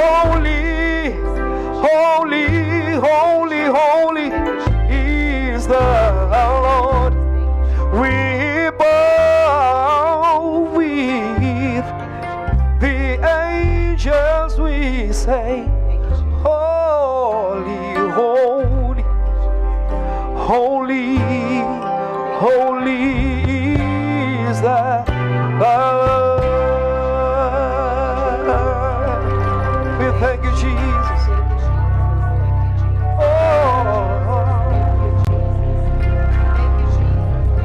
Holy, holy, holy, holy is the Lord. We bow with the angels, we say, holy, holy, holy, holy is the Lord. We thank you, Jesus.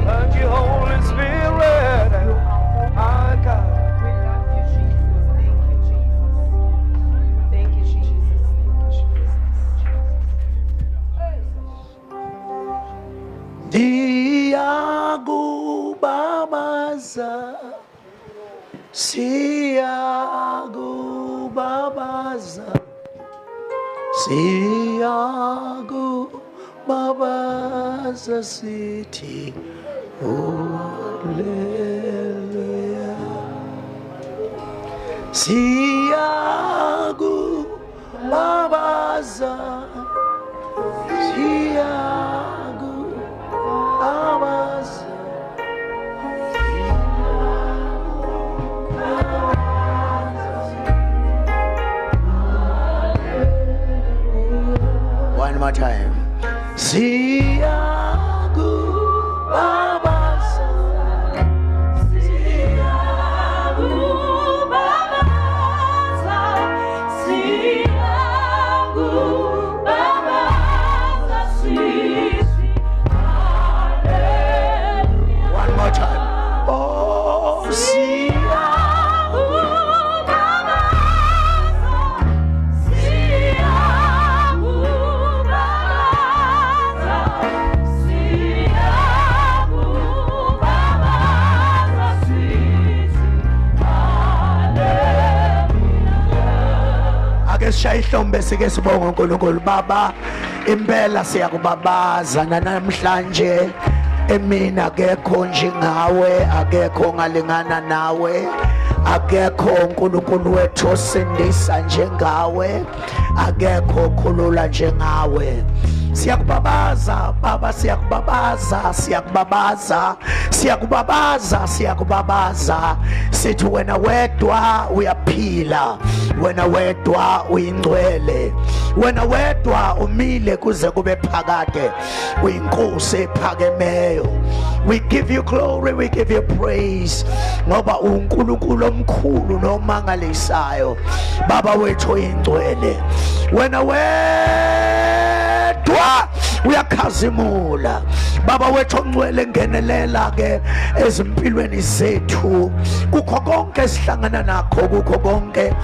Thank you, Holy Spirit. My God. Thank you, Jesus. Diagubabaza, siagubabaza, siagubabaza, sithi hallelujah. Siagubabaza, siagubabaza. One more time. Siagubabaza, one more time. Oh, ake sishaye ihlombe sike sibonge uNkulunkulu. Baba, impela siyakubabaza namhlanje. Emina akekho njengawe, akekho ngalingana nawe, akekho uNkulunkulu wethu osindisa njengawe, akekho khulula njengawe. Siyakubabaza Baba, siyakubabaza, siyakubabaza, siyakubabaza, siyakubabaza. Sithi wena wedwa uyaphila, wena wedwa uyingcwele, wena wedwa umile kuze kube phakade, uyinkosi ephakemeyo. We give you glory, we give you praise, ngoba uNkulunkulu omkhulu nomangalisayo. Baba wethu uyingcwele, wena wedwa uyakhazimula. Baba wethu ongcwele, ngenelela ke ezimpilweni zethu, kukho konke esihlangana nakho, kukho konke.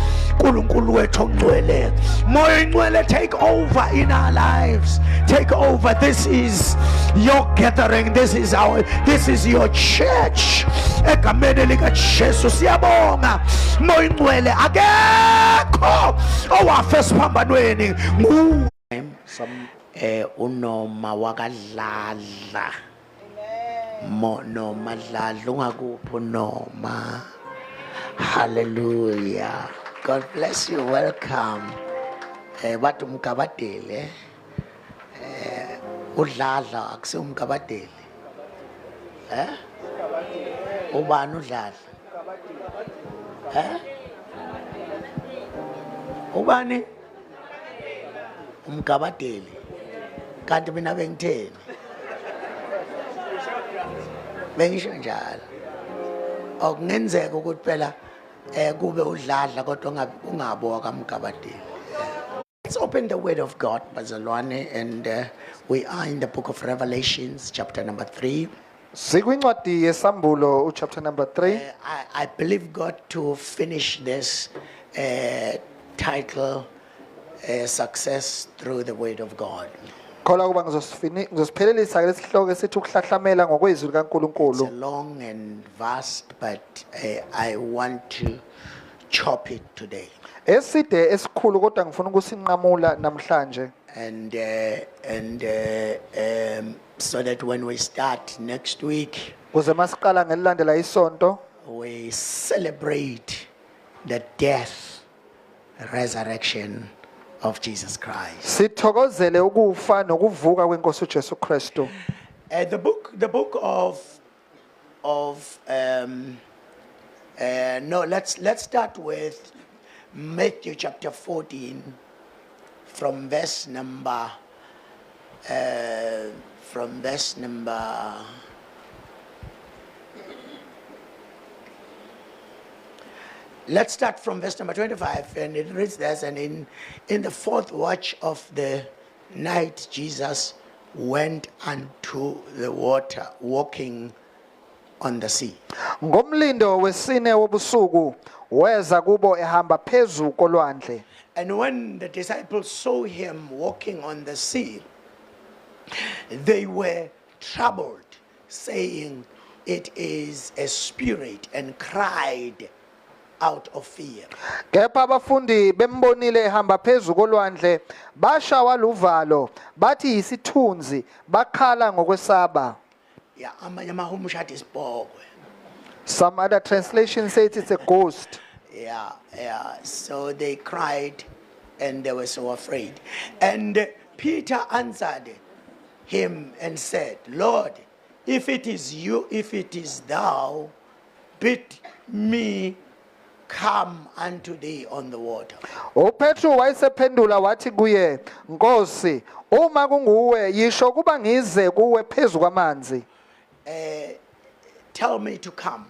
uNkulunkulu wethu ongcwele, moya ingcwele, take over in our lives, take over. This is your gathering, this is your church. Egameni likaJesu siyabonga. Moya ingcwele, akekho owafa esiphambanweni unoma wakadlala. Noma dlala ungakuphi unoma. Hallelujah. God bless you. Welcome. Bathi umgabadeli. Udlala akusi umgabadeli. Ubani udlala? Ubani? Umgabadeli. Kanti mina bengitheni? Bengisho njalo. Okungenzeka ukuthi phela kube udlala kodwa ungabo kamgabadeli. Let's open the word of God, bazalwane, and we are in the book of Revelations, chapter number 3. Sikwincwadi yesambulo chapter number 3. I believe God to finish this title, Success Through the Word of God. Khola kuba ngizosiphelelisa ke lesihloko esithi ukuhlahlamela ngokwezwi likaNkulunkulu. It's long and vast, but I want to chop it today. Eside esikhulu kodwa ngifuna ukusinqamula namhlanje. And so that when we start next week, Kuze masiqala ngelilandela isonto, we celebrate the death resurrection of Jesus Christ. Sithokozele ukufa nokuvuka kwenkosi uJesu Kristu. The book of no, let's start with Matthew chapter 14 from verse number let's start from verse number 25, and it reads this, and in the fourth watch of the night, Jesus went unto the water, walking on the sea. Ngomlindo wesine wobusuku weza kubo ehamba phezu kolwandle. And when the disciples saw him walking on the sea, they were troubled, saying, "It is a spirit," and cried out of fear. Kepha abafundi bembonile ehamba phezu kolwandle bashawa luvalo bathi yisithunzi bakhala ngokwesaba. Yeah, amanye amahumusha athi isibhokwe. Some other translations say it's a ghost. Yeah. So they cried and they were so afraid. And Peter answered him and said, "Lord, if it is you, if it is thou, bid me come unto thee on the water." uPetru wayesephendula wathi kuye, Nkosi, uma kunguwe yisho kuba ngize kuwe phezu kwamanzi. Tell me to come.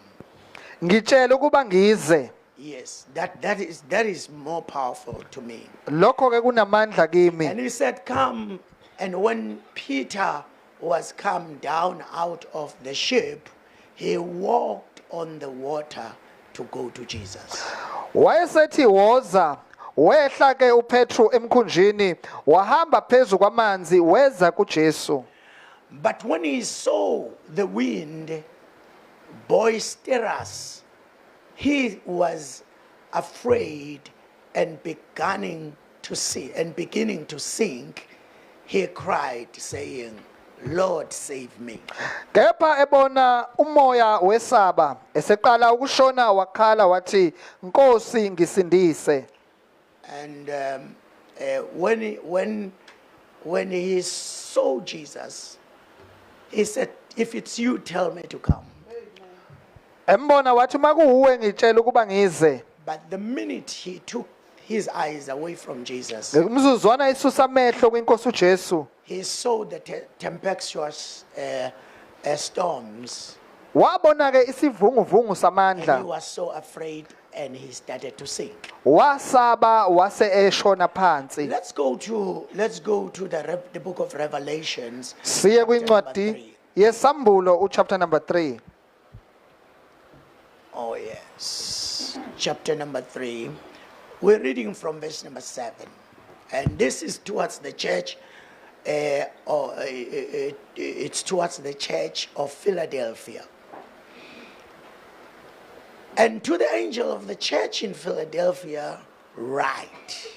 Ngitshela ukuba ngize. Yes, that is more powerful to me. Lokho ke kunamandla kimi. And he said, "Come." And when Peter was come down out of the ship, he walked on the water to go to Jesus. Wayesethi woza, wehla ke uPetru emkhunjini, wahamba phezu kwamanzi weza kuJesu. But when he saw the wind boisterous, he was afraid and beginning to sink. He cried, saying, "Lord, save me." Kepha ebona umoya wesaba, eseqala ukushona wakhala wathi, Nkosi ngisindise. And when he saw Jesus, he said, "If it's you, tell me to come." Embona wathi makuuwe ngitshela ukuba ngize. But the minute he took his eyes away from Jesus, Umzuzwana isusa amehlo kwinkosi uJesu. he saw the tempestuous storms. Wabona ke isivunguvungu And he samandla. was so afraid and he started to sink. Wasaba wase eshona phansi. Let's go to the book of Revelations. Siye chapter number kwincwadi 3. yesambulo chapter number 3. Oh yes, chapter number 3. We're reading from verse number 7, and this is towards the church. It's towards the church of Philadelphia. And to the angel of the church in Philadelphia, write: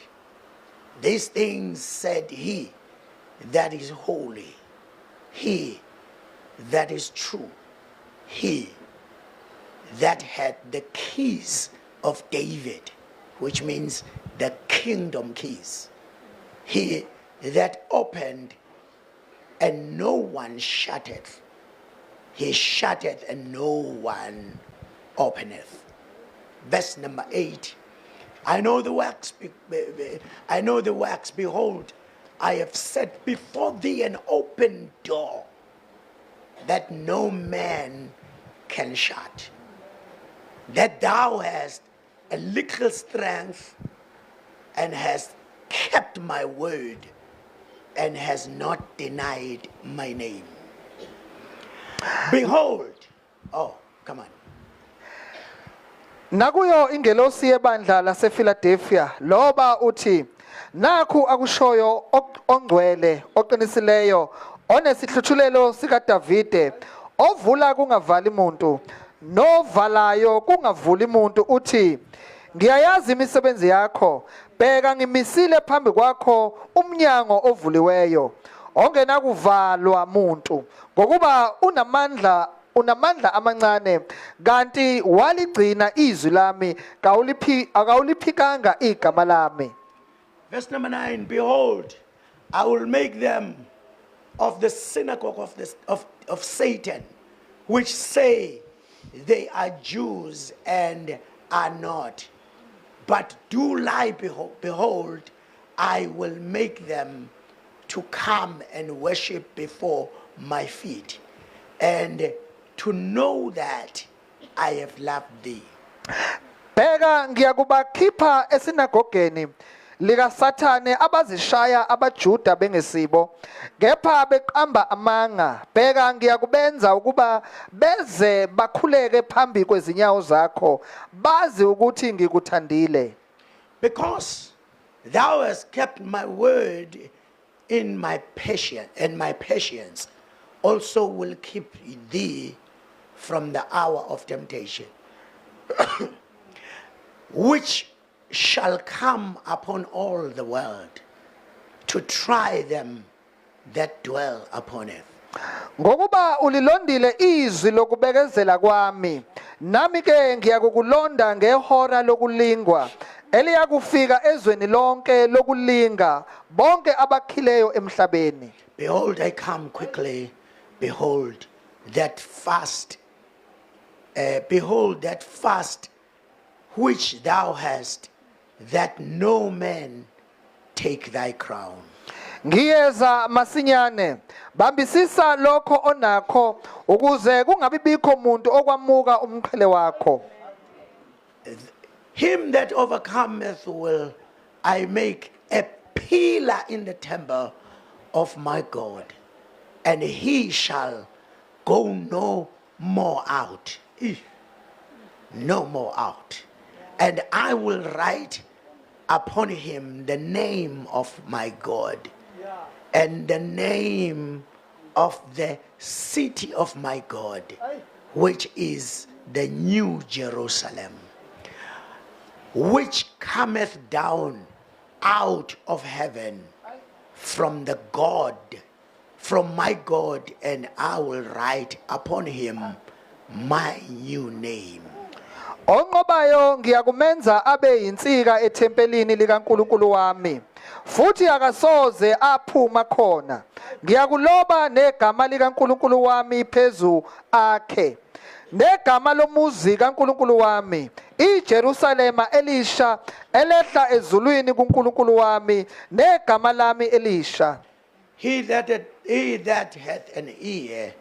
These things said he that is holy, he that is true, he that had the keys of David, which means the kingdom keys. He that opened and no one shutteth. He shutteth and no one openeth. Verse number 8. I know the works, behold, I have set before thee an open door that no man can shut. That thou hast a little strength and hast kept my word and has not denied my name. Behold, oh, come on. Nakuyo ingelosi yebandla lasePhiladelphia loba uthi, nakhu akushoyo ongcwele oqinisileyo onesihluthulelo sikaDavide ovula kungavali umuntu novalayo kungavuli umuntu uthi, ngiyayazi imisebenzi yakho, bheka ngimisile phambi kwakho umnyango ovuliweyo ongenakuvalwa umuntu, ngokuba unamandla unamandla amancane kanti waligcina izwi lami akawuliphikanga igama lami. Verse number 9, behold, I will make them of the synagogue of Satan, which say they are Jews and are not, but do lie. Behold, I will make them to come and worship before my feet, and to know that I have loved thee. Bheka ngiyakubakhipha esinagogeni lika Sathane abazishaya abaJuda bengesibo kepha beqamba amanga. Bheka ngiyakubenza ukuba beze bakhuleke phambi kwezinyawo zakho bazi ukuthi ngikuthandile. Because thou hast kept my word in my patience, and my patience also will keep thee from the hour of temptation, which shall come upon all the world to try them that dwell upon it. Ngokuba ulilondile izwi lokubekezela kwami nami ke ngiyakukulonda ngehora lokulingwa eliyakufika ezweni lonke lokulinga bonke abakhileyo emhlabeni. Behold, I come quickly. Behold that fast. Behold that fast which thou hast, that no man take thy crown. Ngiyeza masinyane bambisisa lokho onakho ukuze kungabibikho umuntu okwamuka umqhele wakho. Him that overcometh will I make a pillar in the temple of my God, and he shall go no more out. No more out. And I will write upon him the name of my God, and the name of the city of my God, which is the new Jerusalem, which cometh down out of heaven from the God, from my God, and I will write upon him my new name. Onqobayo ngiyakumenza abe yinsika ethempelini likaNkulunkulu wami futhi akasoze aphuma khona. Ngiyakuloba negama likaNkulunkulu wami phezu akhe negama lomuzi kaNkulunkulu wami iJerusalema elisha elehla ezulwini kuNkulunkulu wami negama lami elisha. He that hath an ear,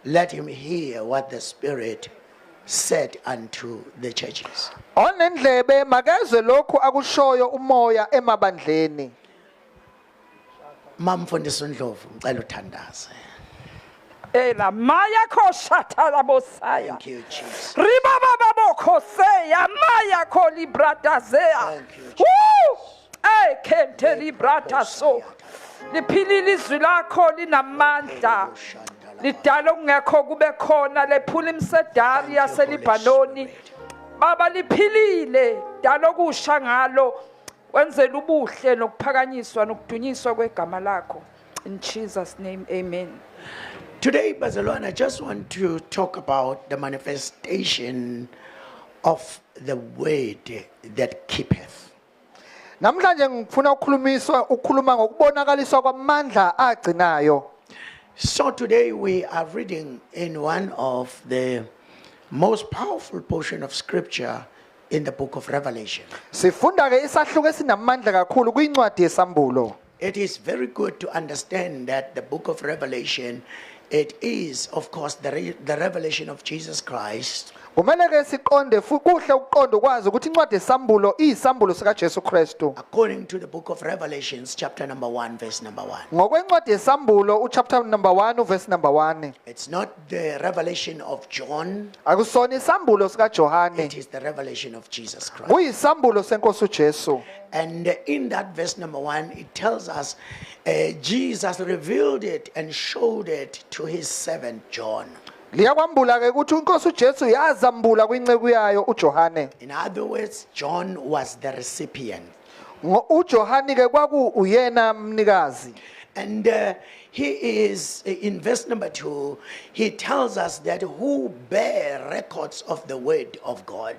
let him hear what the Spirit said unto the churches. Onendlebe makezwe lokhu akushoyo umoya emabandleni. Mamfundisi uNdlovu ngicela uthandaze. Ela maya koshata la bosaya. Thank you, Jesus. Riba baba bokoseya maya ko libratazea. Thank you, Jesus. Woo! Ay kente librata so. Liphilile izwi lakho linamandla. Lidala ungekho kube khona lephula imsedari yaseLibanoni. Baba liphilile dala okusha ngalo wenzela ubuhle nokuphakanyiswa nokudunyiswa kwegama lakho. In Jesus' name, amen. Today, Bazalwane, I just want to talk about the manifestation of the word that keepeth. Namhlanje ngifuna ukukhuluma ngokubonakaliswa kwamandla agcinayo. So today we are reading in one of the most powerful portion of scripture in the book of Revelation. Sifunda ke isahluko esinamandla kakhulu kwincwadi yesambulo. It is very good to understand that the book of Revelation, it is of course the revelation of Jesus Christ. Kumele ke siqonde kuhle ukuqonda ukwazi ukuthi incwadi yesambulo iyisambulo sika Jesu Kristu. According to the book of Revelations chapter number 1 verse number 1. Ngokwencwadi yesambulo chapter number 1 verse number 1. It's not the revelation of John, Akusona isambulo sika Johane. it is the revelation of Jesus Christ. Kuyisambulo senkosi uJesu. And in that verse number 1, it tells us Jesus revealed it and showed it to his servant John. Liyakwambula ke ukuthi inkosi uJesu yazambula kwinceku yayo uJohane. In other words, John was the recipient. uJohane ke kwaku uyena mnikazi. And he is, in verse number 2, he tells us that who bear records of the word of God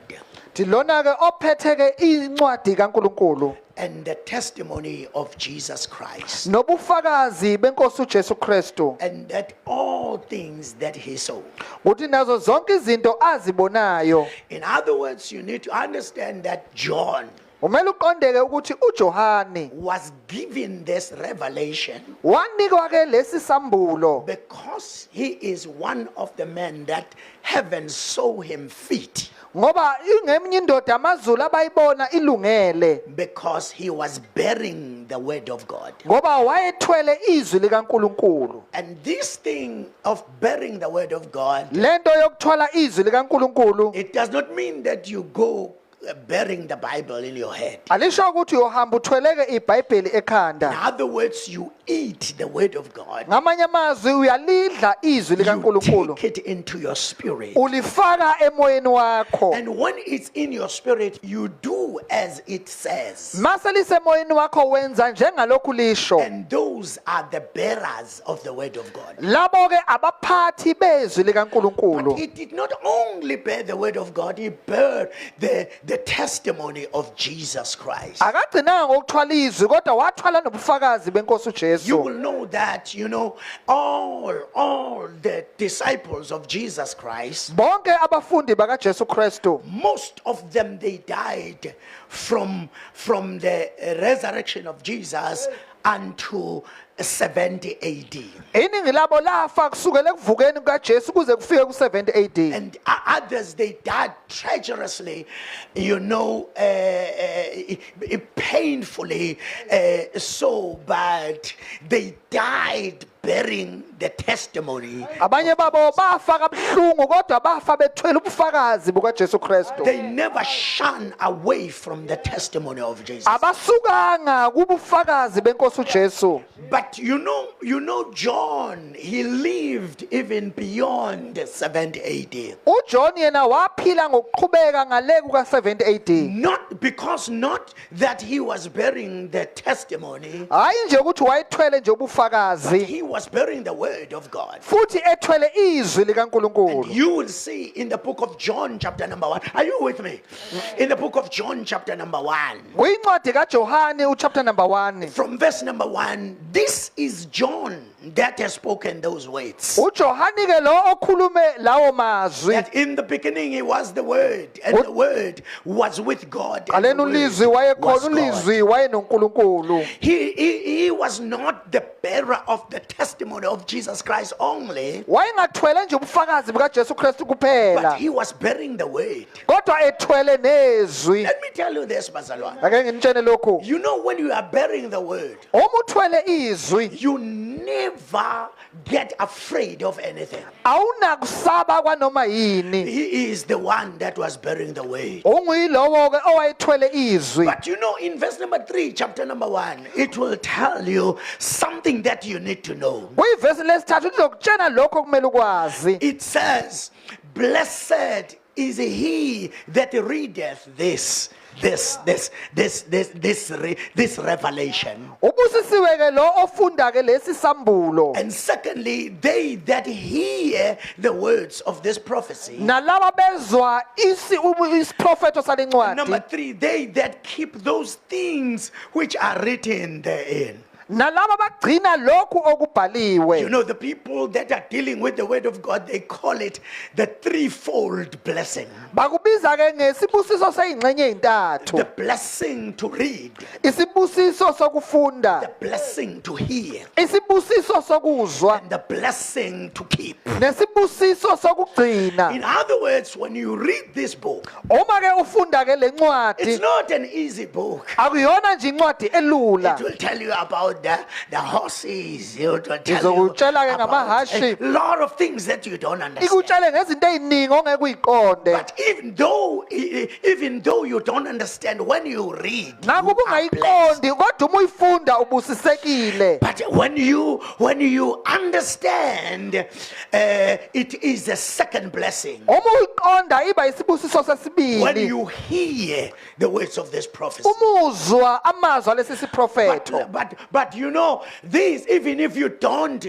Thi lona ke ophethe ke incwadi kaNkuluNkulu and the testimony of Jesus Christ, nobufakazi benkosi uJesu Kristu and that all things that he saw. uthi nazo zonke izinto azibonayo. In other words, you need to understand that John Umele uqondeke ukuthi uJohane was given this revelation wanikwa ke lesi sambulo because he is one of the men that heaven saw him fit, ngoba ingeminye indoda amazulu abayibona ilungele because he was bearing the word of God. ngoba wayethwele izwi likaNkuluNkulu. And this thing of bearing the word of God, Lento yokuthwala izwi likaNkuluNkulu it does not mean that you go bearing the Bible in your head. alisho ukuthi uhamba uthweleke iBhayibheli In ekhanda. other words, you eat the word of God, Ngamanye amazwi uyalidla izwi you likaNkuluNkulu take it into your spirit. ulifaka emoyeni wakho. And when it's in your spirit, you do as it says. Mase lisemoyeni wakho wenza njengalokhu lisho. And those are the bearers of the word of God. Labo ke abaphathi bezwi likaNkuluNkulu. He did not only bear the word of God, he bear the testimony of Jesus Christ. Akagcinanga ngokuthwala izwi kodwa wathwala nobufakazi benkosi You will uJesu. know that, all the disciples of Jesus Christ, Bonke abafundi bakaJesu Kristu most of them, they died from the resurrection of Jesus unto 70 AD. iningi labo lafa kusukela ekuvukeni kukaJesu kuze kufike ku70 AD. And others, they died treacherously, painfully, so bad. They died bearing the testimony. Abanye babo bafa kabuhlungu kodwa bafa bethwele ubufakazi bukaJesu Kristu. They never shun away from the testimony of Jesus. Abasukanga kubufakazi benkosi uJesu. But you know, John, he lived even beyond 70 AD. uJohn yena waphila ngokuqhubeka ngale kuka70 AD. Not that he was bearing the testimony, Hayi nje ukuthi wayethwele nje ubufakazi he was bearing the word of God. futhi ethwele izwi likaNkuluNkulu. You will see in the book of John chapter number 1. Are you with me? In the book of John chapter number 1. Kuyincwadi kaJohane uchapter number 1. From verse number 1, this is John that has spoken those words. uJohane ke lo okhulume lawo mazwi. That in the beginning he was the word, and the word was with God. And the Alena ulizwi word was wayekhona God. ulizwi wayenoNkulunkulu. He was not the bearer of the testimony of Jesus Christ only, Wayengathwele nje ubufakazi bukaJesu Kristu but kuphela he was bearing the word. kodwa ethwele nezwi. Let me tell you this, bazalwane. Ake nginitshele lokhu. You know, when you are bearing the word, Uma uthwele izwi you never get afraid of anything. awunakusaba kwanoma yini. He is the one that was bearing the word. Unguyilowo ke owayethwele izwi. But you know, in verse number 3, chapter number 1, it will tell you something that you need to know. Kuyivesi lesithathu lizokutshela lokho okumele ukwazi. It says, blessed is he that readeth this revelation. Ubusisiwe ke lo ofunda ke lesi sambulo. And secondly, they that hear the words of this prophecy. Nalaba bezwa isiprofeto salencwadi. Number 3, they that keep those things which are written therein. Nalaba bagcina lokhu okubhaliwe. You know, the people that are dealing with the word of God, they call it the threefold blessing. Bakubiza ke ngesibusiso seyingxenye ezintathu. The blessing to read, Isibusiso sokufunda, the blessing to hear, isibusiso sokuzwa, and the blessing to keep. nesibusiso sokugcina. In other words, when you read this book, Uma ke ufunda ke it's lencwadi, not an easy book. akuyona nje incwadi elula. It will tell you about the horses. It will tell you Izokutshela ke about ngamahashi. a lot of things that you don't understand. Ikutshele ngezinto eziningi ongeke uyiqonde. But even though you don't understand, when you read, you Nakuba are blessed. ungayiqondi kodwa uma uyifunda ubusisekile. But when you you understand, it is the second blessing. uma uyiqonda iba isibusiso When sesibili you hear the words of this prophecy. umuzwa amazwi alesi siprofetho. But you know, these, even if you don't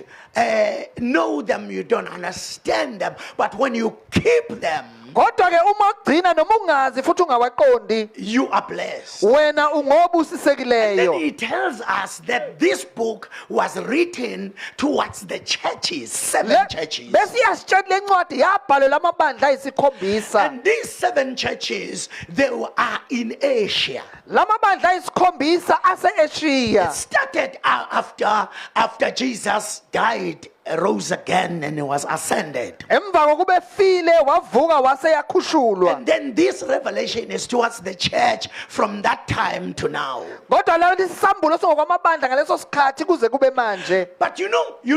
know them, you don't understand them, but when you keep them, Kodwa ke uma ugcina noma ungazi futhi ungawaqondi you are blessed. wena Then ungobusisekileyo. he tells us that this book was written towards the churches, 7 churches. Bese iyasitshela le ncwadi yabhalelwa amabandla ayisikhombisa. And these 7 churches, they are in Asia. Lamabandla ayisikhombisa ase-Asia. It started after Jesus died, rose again, and he was ascended. Emva kokuba efile wavuka waseyakhushulwa. And then this revelation is towards the church from that time to now. Kodwa lawo lisambulo songokwamabandla ngaleso sikhathi kuze kube manje. But you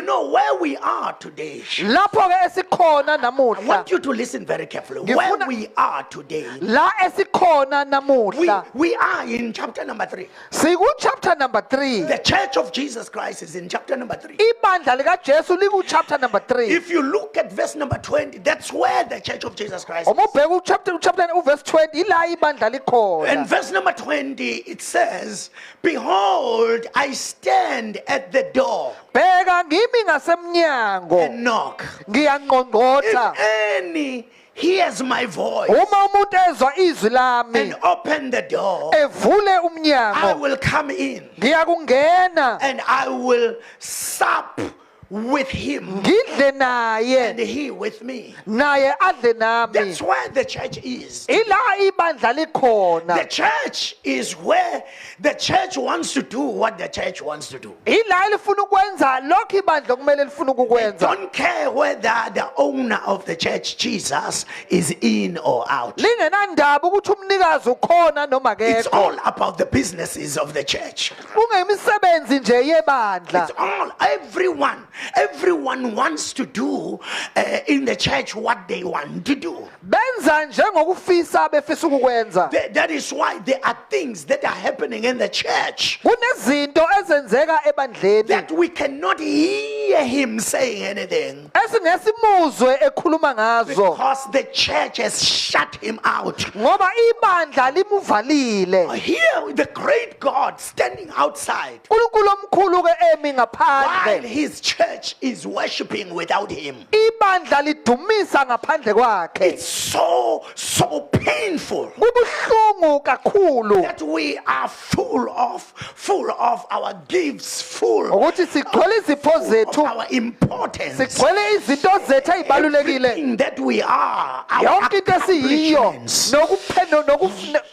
know where we are today. Lapho ke esikhona I namuhla. want you to listen very carefully. Where we are today. La esikhona namuhla. We are in chapter number 3. Siku chapter number 3. The church of Jesus Christ is in chapter number 3. Ibandla lika Jesu liku chapter number 3. If you look at verse number 20, that's where the church of Jesus Christ Uma is. ubheka chapter verse 20 ila ibandla And likhona. verse number 20, it says, "Behold, I stand at the door Bheka ngimi ngasemnyango and knock. ngiyangqongqotha. If any hears my voice Uma umuntu ezwa izwi lami and open the door, evule I umnyango will come in ngiyakungena and I will sup with him ngidle naye and he with me." naye adle nami. That's where the church is. Ila ibandla The likhona. church is where the church wants to do what the church wants to do. Ila lifuna ukwenza lokho ibandla kumele lifuna ukukwenza. Don't care whether the owner of the church, Jesus, is in or out. Lingenandaba ukuthi umnikazi ukhona noma It's akekho. all about the businesses of the church. Kungemisebenzi nje yebandla. It's all, everyone wants to do in the church what they want to do. Benza njengokufisa befisa ukukwenza. That is why there are things that are happening in the church Kunezinto ezenzeka ebandleni that we cannot hear him saying anything esingesimuzwe ekhuluma ngazo because the church has shut him out. ngoba ibandla limuvalile. Here, the great God standing outside uNkulunkulu omkhulu ke emi while ngaphandle. his church is worshiping without him. Ibandla lidumisa ngaphandle kwakhe. It's so painful Kubuhlungu kakhulu that we are full of our gifts, full ukuthi sigcwele izipho of zethu, our importance, sigcwele izinto zethu ezibalulekile, everything that we are, our yonke into esiyiyo accomplishments.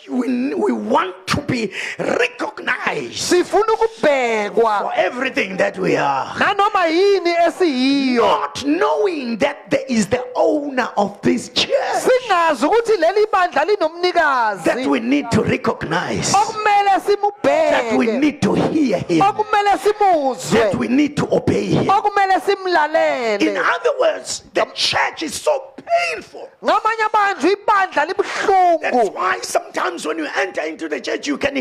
We want to be recognized sifuna ukubhekwa for everything that we are, nanoma yini esiyiyo, not knowing that there is the owner of this church singazi ukuthi leli bandla that linomnikazi we need to recognize, okumele that we simubheke, need to hear him, okumele that simuzwe, we need to obey him. okumele In simlalele. other words, the church is so painful. Ngamanye amazwi ibandla That's libuhlungu. why sometimes when you enter into the church, you can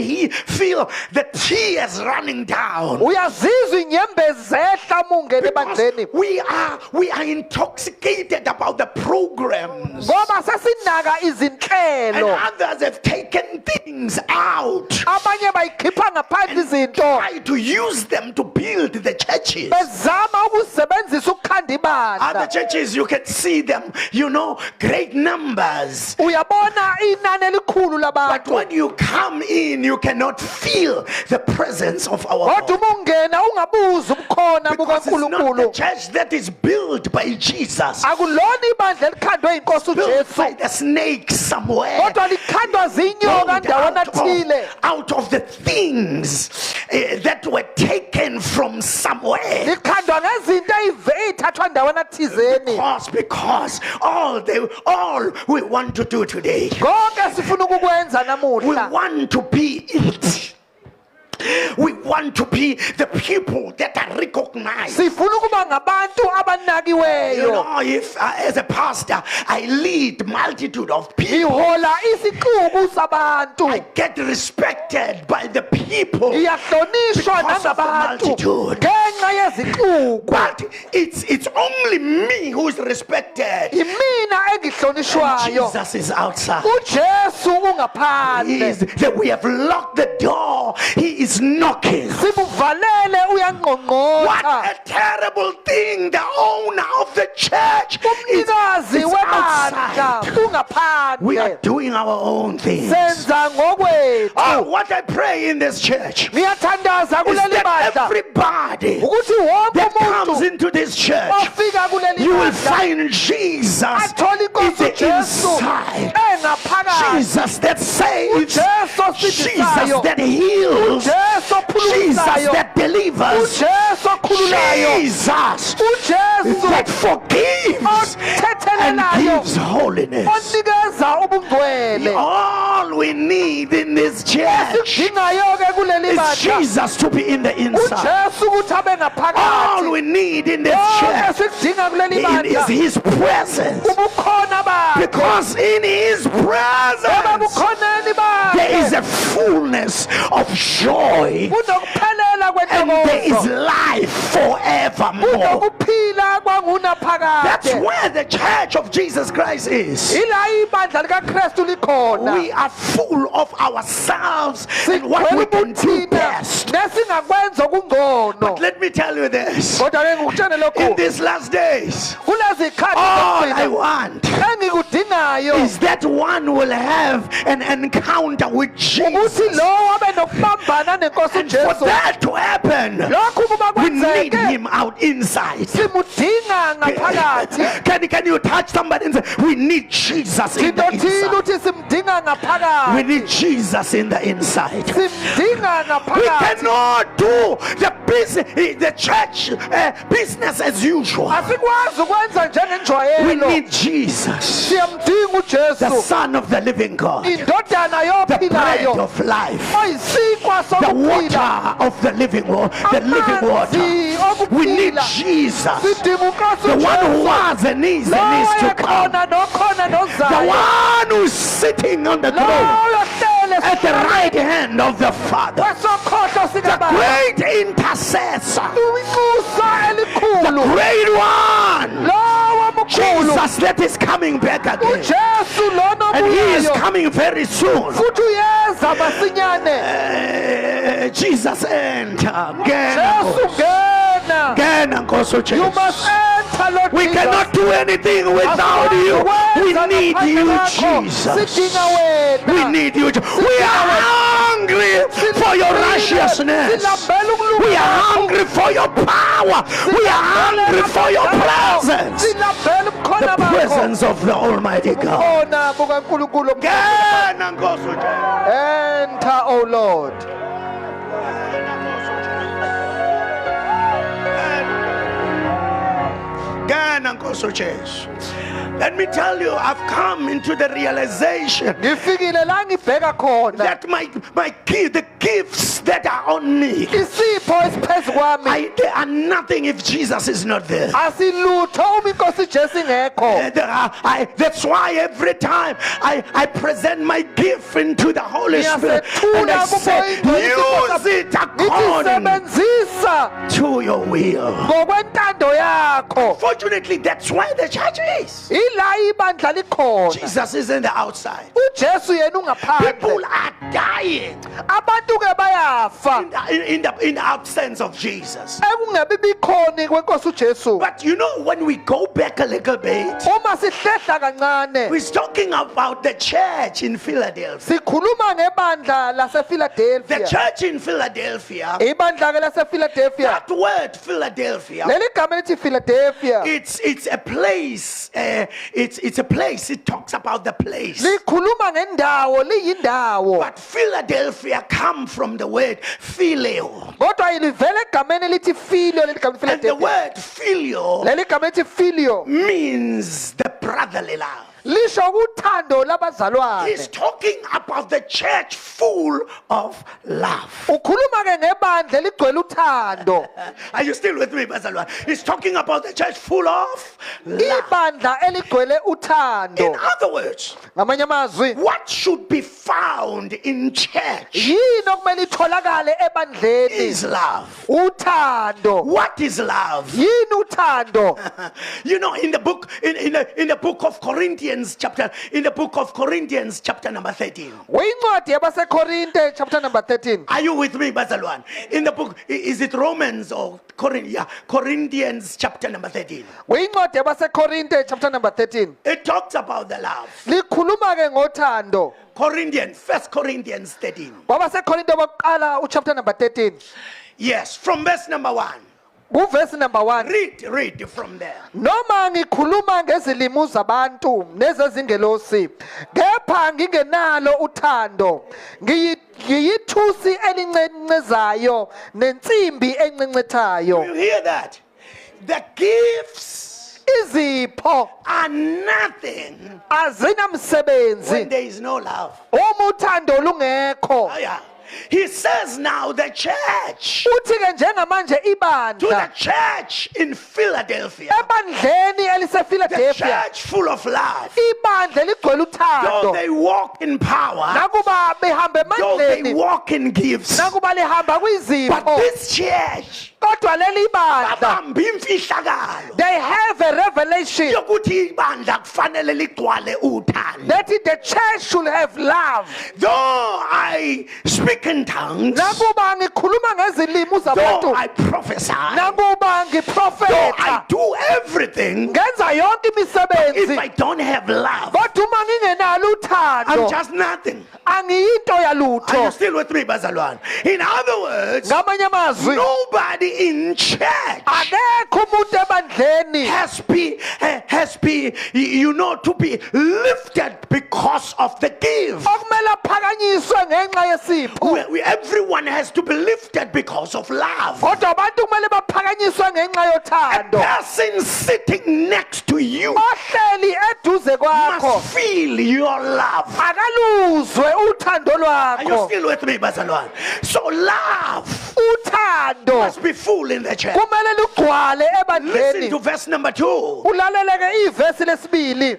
feel the tears running down. Uyazizwa inyembezi zehla mungena Because ebandleni we are intoxicated about the programs. ngoba sesinaka And izinhlelo, others have taken things out, abanye bayikhipha ngaphandle izinto try to use them to build the churches. bezama ukusebenzisa ukukhanda Other ibandla. churches, you can see them, great numbers. Uyabona inani elikhulu But labantu, when you come in, you cannot feel the presence of our kodwa God. uma ungena ungabuzi ubukhona Because it's not the bukaNkulunkulu. church that is built by Jesus, Akulona ibandla elikhandwe inkosi built uJesu, by the snakes somewhere, kodwa likhandwa zinyoka built ndawana thile, out of the things that were taken from somewhere. likhandwa ngezinto ezithathwa ndawana thizeni. Because all we want to do today, Konke sifuna ukukwenza we namuhla want to be it. We want want to be the people that are recognized. sifuna ukuba ngabantu You abanakiweyo know, if as a pastor I lead multitude of people, ngihola isixuku sabantu I get respected by the people. ngiyahlonishwa Because of the nangabantu multitude. ngenxa yezixuku But it's only me who's respected. imina engihlonishwayo Jesus is outside. uJesu ungaphandle We have locked the door. He is knocking. simuvalele What uyanqonqotha a terrible thing. The owner of the church is umnikazi webandla outside. We are ungaphandle doing our own things. senza ngokwethu Oh, what I pray in this church is ngiyathandaza kuleli that bandla everybody ukuthi wonke that comes umuntu into this church, ofika kuleli you will bandla find Jesus athola in inkosi the uJesu inside. engaphakathi Jesus that saves, uJesu Jesus osidisayo that heals, uJesu Jesus ophulusayo that delivers, uJesu okhululayo Jesus uJesu that forgives and othethelelayo gives holiness. onikeza ubungcwele All we need in this church dingayo ke kuleli is bandla Jesus to be in the inside. uJesu ukuthi abe All ngaphakathi we need in this konke church sikudinga kuleli is bandla His presence. ubukhona bakhe Because in His eba presence bukhoneni there is bakhe a fullness of joy kunokuphelela and there is kwentokozo life forevermore. kunokuphila That's kwangunaphakade where the church of Jesus Christ is. ila ibandla likaKristu likhona We are full of ourselves and what we sigcwele can do ubuthina best. nesingakwenza okungcono Let me tell you this. kodwa ke ngikutshele In lokhu these last days, kulezi all khathi I want engikudingayo is that one will have an encounter with ukuthi Jesus. lo abe nokubambana nenkosi And for uJesu that to happen, lokhu kuba we need kwenzeke him out inside. simudinga ngaphakathi Can you touch somebody and say, we need Jesus in the into thile inside? uthi simdinga We ngaphakathi need Jesus in the inside. simdinga We ngaphakathi cannot do the church business as usual. asikwazi ukwenza We njengenjwayelo need Jesus, siyamdinga the uJesu Son of the living God, indodana the bread yophilayo of life, oyisikwa the sokuphila water of the living water, the living water. amanzi We need okuphila Jesus, sidinga unkosi the one who uJesu was and is lo and is to come, wayekhona nokhona the nozayo one who's sitting on the lo throne yohlele at the right hand of the Father, kwesokhohlo the sikababa great intercessor, inxusa the elikhulu great one, lo wabukhulu Jesus that is coming back again. uJesu lona And he is obuyayo coming very soon. futhi uyeza masinyane Jesus enter. Jesu ngena you must enter Lord We Jesus. cannot do anything without you. We need you, Jesus. sidinga wena We need you. We are hungry for your righteousness. silambela ukulunga We are hungry for your power. We are hungry for your presence. silambela ubukhona The bakho presence of the Almighty God. khona bukaNkulunkulu Ngena Nkosi uJesu. enter oh Lord Ngena Nkosi uJesu. Let me tell you, I've come into the realization ngifikile la ngibheka khona that the gifts that are on me, isipho esiphezu kwami they are nothing if Jesus is not there. asilutho uma inkosi Jesu ingekho That's why every time I present my gift into the Holy Spirit and I say, use it according sebenzisa to your will. ngokwentando yakho Fortunately, that's why the church is. ila ibandla likhona Jesus is in the outside. uJesu yena People ungaphandle are dying abantu ke bayafa in the absence of Jesus. ekungabi bikhoni kwenkosi uJesu But you know, when we go back a little bit, uma sihlehla kancane we're talking about the church in Philadelphia. sikhuluma ngebandla The lasePhiladelphia church in Philadelphia, ibandla ke lasePhiladelphia that word Philadelphia, leli gama lithi Philadelphia it's a place. It's a place. It talks about the place. likhuluma ngendawo liyindawo But Philadelphia come from the word phileo. kodwa ilivela egameni lithi filio leli gama And the Philadelphia word phileo leli gama lithi filio means the brotherly love. lisho uthando labazalwane He's talking about the church full of love. ukhuluma ke ngebandla uthando. Are you still with me, bazalwane? He's talking about the church full of love. Ibandla eligcwele In uthando. other words, Ngamanye amazwi, what should be found in church yini okumele itholakale ebandleni? is love. Uthando. What is love? Yini uthando? You know, in the book, in the book of Corinthians, chapter number 13. Uyincwadi yabaseKorinte chapter number 13. Are you with me, Bazalwan? In the book, is it Romans or Corinthians chapter number 13? Uyincwadi yabaseKorinte chapter number 13. It talks about the love. Likhuluma ke ngothando. First Corinthians 13. WabaseKorinte bokuqala chapter number 13. Yes, from verse number 1. Verse number 1. Read from there. Noma ngikhuluma ngezilimi zabantu nezezingelosi kepha ngingenalo uthando ngiyithusi elincencezayo nensimbi encencethayo. You hear that? The gifts Izipho are nothing azinamsebenzi when there is no love. uma uthando lungekho. Oh, yeah. He says now the church, Uthi ke njengamanje to the ibandla church in Philadelphia, ebandleni the elisePhiladelphia, church full of love, ibandla ligcwele though uthando, they walk in power, nakuba behamba though they emandleni, walk in gifts, nakuba lihamba but kwizipho, this church, kodwa leli bandla babamba imfihlakalo they have a revelation yokuthi ibandla kufanele ligcwale uthando. that the church should have love. Though I speak in tongues, Nakuba ngikhuluma ngezilimi though zabantu, I prophesy, nakuba though I ngiprofeta, do everything, ngenza yonke if I imisebenzi, don't have love, kodwa uma ngingenalo I'm uthando just nothing. angiyinto Are you yalutho. still with me, Bazalwan? In other words, Ngamanye amazwi, nobody in church akekho umuntu ebandleni has been, you know, to be lifted because of the gift. okumele aphakanyiswe ngenxa yesipho, Everyone has to be lifted because of love. kodwa abantu kumele baphakanyiswe ngenxa A yothando. person sitting next to you Ohleli eduze kwakho must feel your love. akaluzwe uthando Are you lwakho. still with me, Bazalwan? So love Uthando must be full in the church. kumele lugcwale Listen ebandleni. to verse number 2. Ulaleleke ivesi lesibili.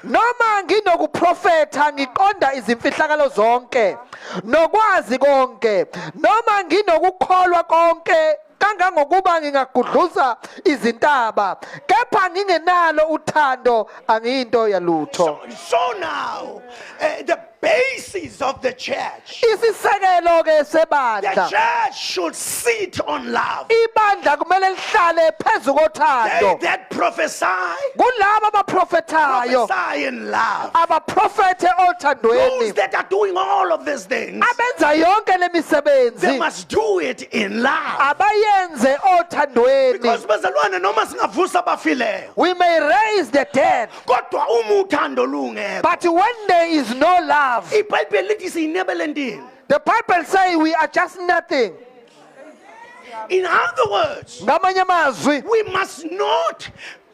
Noma nginokuprofetha ngiqonda izimfihlakalo zonke nokwazi konke, noma nginokukholwa konke kangangokuba ngingagudluza izintaba, kepha ngingenalo uthando angiyinto yalutho. So now, the basis of the church, Isisekelo ke the sebandla, church should sit on love. ibandla kumele lihlale phezu They kothando. that prophesy, Kulabo abaprofethayo, prophesy in love. abaprofethe Those othandweni, that are doing all of these things, abenza yonke le they misebenzi must do it in love. abayenze othandweni. Because bazalwane noma singavusa abafileyo, We may raise the dead, kodwa uma uthando lungekho, but when there is no love, iBhayibheli lithi siyinebele ndini. the Bible says we are just nothing. In other words, Ngamanye amazwi,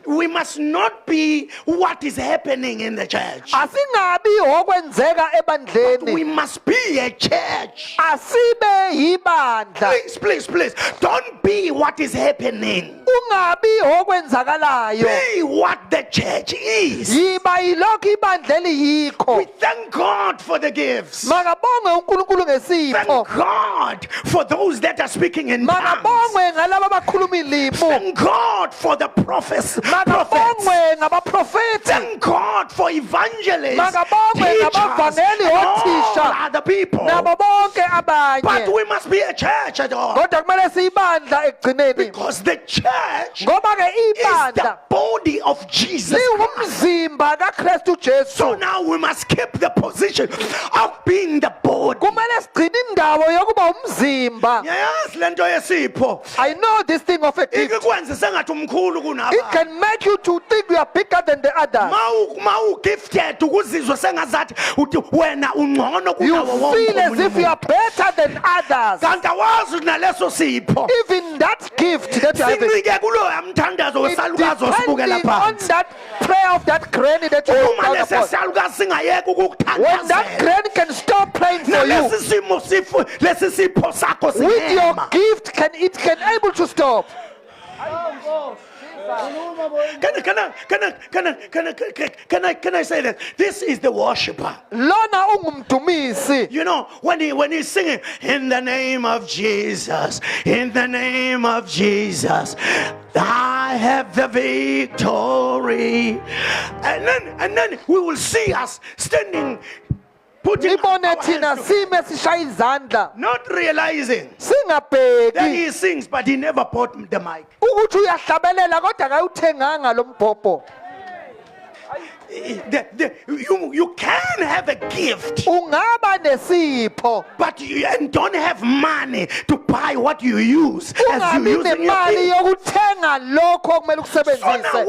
we must not be what is happening in the church. asingabi okwenzeka ebandleni, We must be a church. asibe yibandla. Please, don't be what is happening. Ungabi okwenzakalayo, Be what the church is. yiba yilokho ibandla We eliyikho. thank God for the gifts. Makabongwe uNkulunkulu Thank ngesipho, God for those that are speaking in tongues. makabongwe ngalabo abakhuluma ilimi, Thank God for the prophets. makabongwe ngabaprofeti, Thank God for evangelists, makabongwe teachers, ngabavangeli, and all othisha, other people. nabo bonke But abanye. we must be a church at all. Kodwa kumele siyibandla ekugcineni, Because the church ngoba ke is the ibandla body of Jesus Christ. liwumzimba kaKristu So Jesu. now we must keep the position of being the body. Kumele sigcine indawo yokuba umzimba. Yes, lento yesipho. I know this thing of a gift. Ikwenze sengathi umkhulu It kunabanye. can make you to think you are bigger than the others. Ma gifted ukuzizwa sengazathi uthi wena ungcono You kunawo wonke feel as if you are umuntu. better than others. Kanti awazi naleso sipho. Even that gift that you have, Sincike kulo yamthandazo it's wesalukazi osibukela depending on phansi. that prayer of that granny that you Uma look lesi down upon. salukazi singayeka When that ukukuthandazela. granny can stop praying for you Nalesi simo lesi sipho sakho with your sinema. kuma. gift can able to stop. Can I say that? This is the worshipper. Lona ungumdumisi. You know, when he's singing, in the name of Jesus, in the name of Jesus, I have the victory. And then we will see us standing, putting our Nibone hands thina together, sime sishaya izandla. not realizing that Singabheki he sings, but he never bought the mic. ukuthi uyahlabelela kodwa akayuthenganga lo mbhobho. You can have a gift, Ungaba nesipho. but you and don't have money to buy what you use as Ungabi you using your nemali gift. yokuthenga lokho okumele So now ukusebenzise.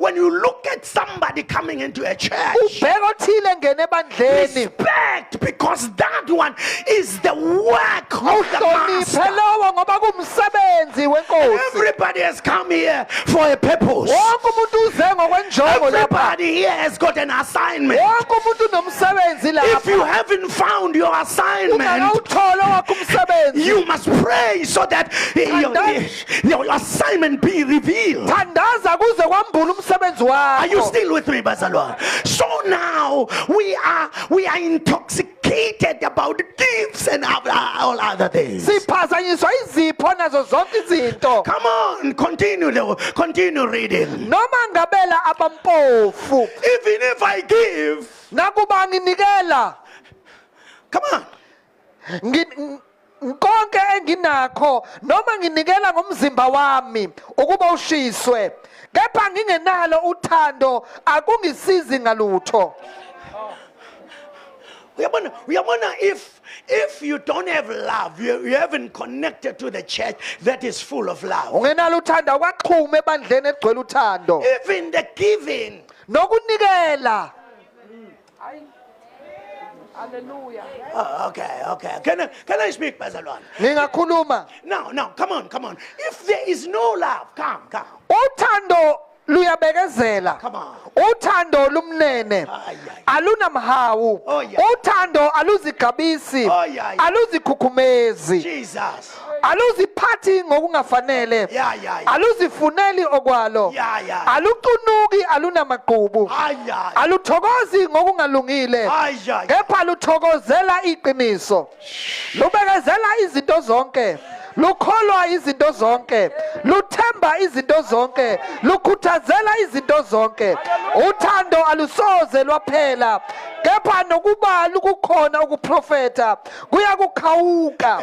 when you look at somebody coming into a church, Ubheka othile ngene ebandleni. respect, because that one is the work of the Uhloniphe master. lowo ngoba kumsebenzi wenkosi. Everybody has come here for a purpose. Wonke umuntu uze ngokwenjongo lapha. Everybody here has got an assignment. Wonke umuntu unomsebenzi If you lapha. haven't found your assignment, Ungakawuthola wakho umsebenzi. you must pray so that your assignment be revealed. Thandaza kuze kwambula umsebenzi Are you wakho. still with me, Bazalwa? So now we are intoxicated about gifts and all other things. Siphazanyiswa izipho nazo zonke izinto. Come on, continue reading. Noma ngabela abampofu. Even if I give, Nakuba nginikela. come on. Konke enginakho noma nginikela ngomzimba wami ukuba ushiswe. Kepha ngingenalo uthando akungisizi ngalutho. Uyabona, if you don't have love, you haven't connected to the church that is full of love. Ungenalo uthando akwaqhuma ebandleni egcwele uthando. Even the giving, Nokunikela. Hallelujah. okay. Can I speak, Bazalwane? Ngingakhuluma. Now, come on. If there is no love, come. Uthando luyabekezela. Come on. Uthando lumnene. Ay. Alunamhawu. Oh, yeah. Uthando aluzigabisi. Oh, yeah. Aluzikhukhumezi. Jesus. Aluziphathi ngokungafanele. Yeah. Aluzifuneli okwalo. Yeah. Alucunuki alunamagqubu. Ay. Aluthokozi ngokungalungile. Ay. Kepha luthokozela iqiniso. Lubekezela izinto zonke. Lukholwa izinto zonke. Luthemba izinto zonke. Lukhuthazela izinto zonke. Uthando alusoze lwaphela. Kepha nokuba lukukhona ukuprofeta kuyakukhawuka.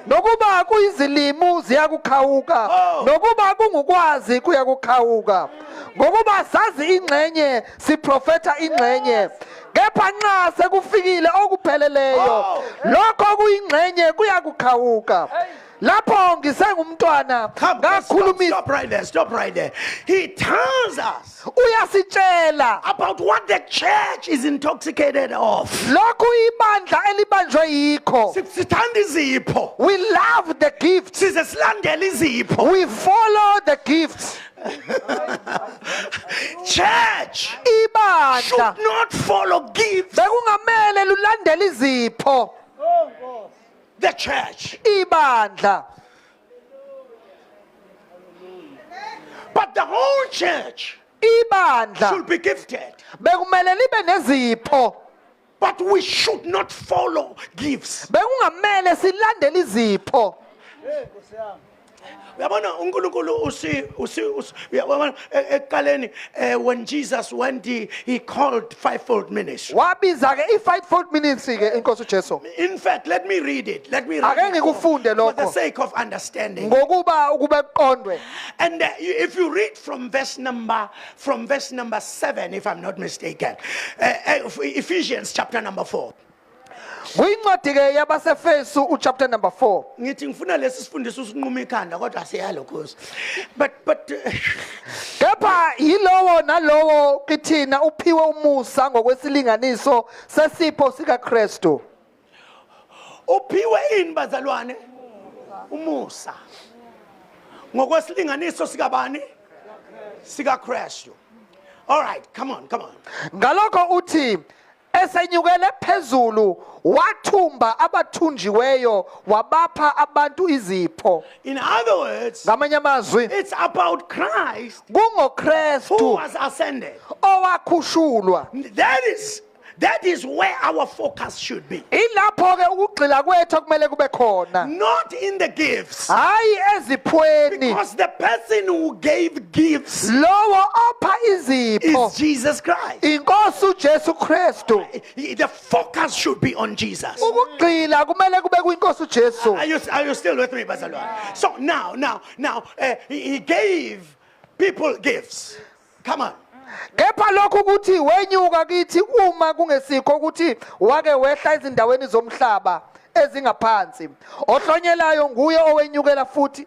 Nokuba kuyizilimu ziyakukhawuka. Nokuba kungukwazi kuyakukhawuka. Ngokuba sazi ingxenye siprofeta ingxenye. Kepha nxa sekufikile okupheleleyo lokho kuyingxenye kuyakukhawuka. Lapho ngisengumntwana ngakhulumisa. Stop right there. He tells us Uyasitshela about what the church is intoxicated of. lokhu ibandla elibanjwe yikho. Sithanda izipho. We love the gifts. Size silandele izipho. We follow the gifts. Church Ibandla should not follow gifts. bekungamele lulandele izipho. The church. Ibandla But the whole church ibandla should be gifted. bekumele libe nezipho. But we should not follow gifts. Bekungamele silandele izipho. Uyabona uNkulunkulu uyabona ekuqaleni when Jesus went he called fivefold ministry. Wabiza ke i-fivefold ministry ke inkosi uJesu. In fact, let me read it Ake for ngikufunde the lokho sake of understanding. ngokuba ukube kuqondwe. And if you read from verse number 7, if I'm not mistaken, Ephesians chapter number 4. Kuyincwadi ke yabaseFesu uchapter number 4. Ngithi ngifuna lesi sifundiso usinquma ikhanda kodwa siyalo Nkosi. But Kepha yilowo nalowo kithina uphiwe umusa ngokwesilinganiso sesipho sika Kristu. uphiwe ini bazalwane? Umusa. Ngokwesilinganiso sikabani? Sika Kristu. All right, come on. Ngalokho uthi esenyukele phezulu wathumba abathunjiweyo wabapha abantu izipho. In other words, Ngamanye amazwi it's about Christ who kungoKristu was ascended. owakhushulwa. That is where our focus should be. Ilapho ke ukugxila kwethu okumele kube khona. Not in the gifts. Hayi eziphweni. Because the person who gave gifts Lowo opha izipho is Jesus Christ. inkosi uJesu Kristu. The focus should be on Jesus. Ukugxila kumele kube kuinkosi uJesu. Are you still with me, Bazalwane? So now, he gave people gifts. Come on. Kepha lokhu ukuthi wenyuka kithi uma kungesikho ukuthi wake wehla ezindaweni zomhlaba ezingaphansi. Ohlonyelayo nguye owenyukela futhi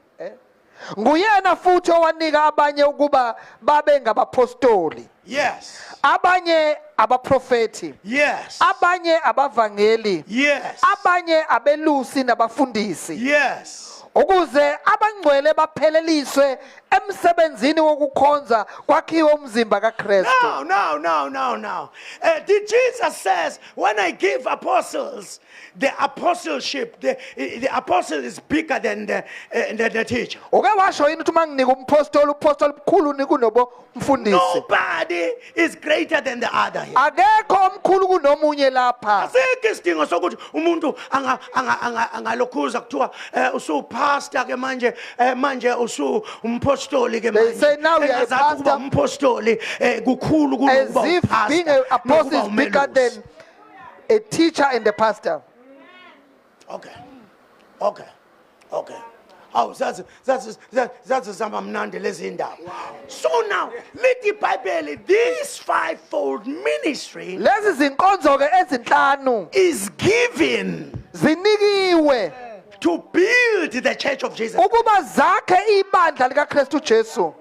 nguyena futhi owanika abanye ukuba babe ngabapostoli. Yes. Abanye abaprofeti. Yes. Abanye abavangeli. Yes. Abanye abelusi nabafundisi. Yes. Ukuze abangcwele bapheleliswe emsebenzini wokukhonza kwakhiwe umzimba kaKristu. No. Did Jesus says, when I give apostles, the apostleship, the apostle is bigger than the teacher. Oke washo yini ukuthi manginika umpostoli mkhulu kunobo mfundisi. Nobody is greater than the other here. Akekho omkhulu kunomunye lapha. Asikho isidingo sokuthi umuntu angalokhuza kuthiwa usupastor ke manje umpostoli ke They say now we are a pastor. Umpostoli kukhulu kunokuba As if being an apostle is bigger than a teacher and a pastor. Okay. Oh, that's mnandi lezi indaba. So now, let the Bible, this fivefold ministry Lezi zinkonzo ke ezinhlanu is given zinikiwe to build the church of Jesus. ukuba zakhe ibandla likaKristu Jesu.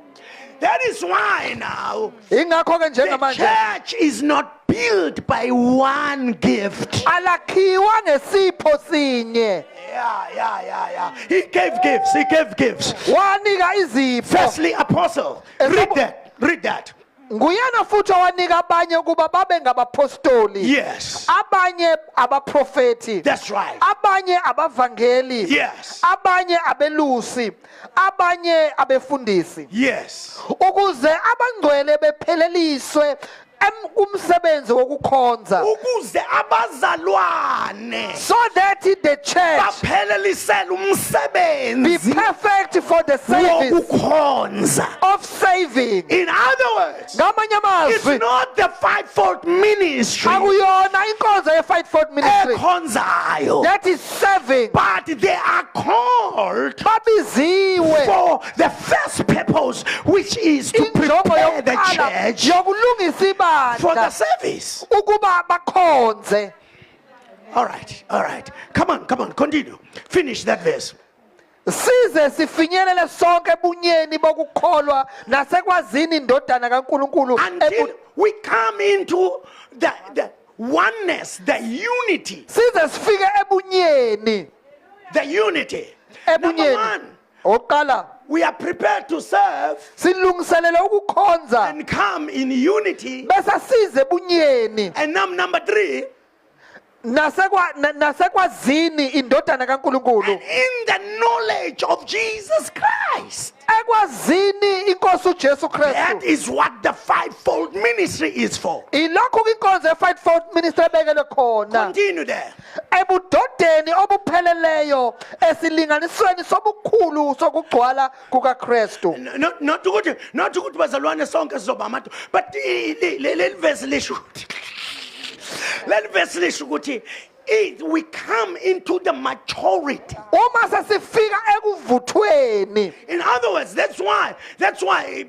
That is why now Ingakho ke the njengamanje church is not built by one gift. alakhiwa ngesipho sinye. Yeah. He gave gifts. Wanika izipho. Firstly, apostle. Read that. Nguyena futhi owanika abanye ukuba babe ngabapostoli. Yes. Abanye abaprofeti. That's right. Abanye abavangeli. Yes. Abanye abelusi. Abanye abefundisi. Yes. Ukuze abangcwele bepheleliswe umsebenzi wokukhonza. Ukuze abazalwane So that the church baphelelisele be umsebenzi perfect for the service wokukhonza. of saving. In other words, Ngamanye it's amazwi not the fivefold ministry akuyona inkonzo ye-fivefold ministry ekhonzayo, that is serving. but they are called Babiziwe for the first purpose, which is to injongo prepare the yokuqala church yokulungisa for the ibandla service. ukuba bakhonze. All right. Come on, continue. Finish that verse. Size sifinyelele sonke ebunyeni bokukholwa nasekwazini indodana kaNkuluNkulu Until we come into the oneness, the unity. size sifike ebunyeni. The unity. Number Ebunyeni one, oqala we are prepared to serve silungiselele ukukhonza and come in unity. bese size ebunyeni And number three, nasekwazini indodana kaNkuluNkulu and in the knowledge of Jesus Christ. ekwazini inkosi uJesu That Kristu. is what the fivefold ministry is for. Ilokhu inkonzo ye-fivefold ministry ebekelwe khona. Continue there. Ebudodeni obupheleleyo esilinganisweni sobukhulu sokugcwala kukaKristu. Not ukuthi bazalwane sonke sizoba amatu, but leli verse lisho ukuthi we come into the maturity. Uma sesifika ekuvuthweni. In other words, that's why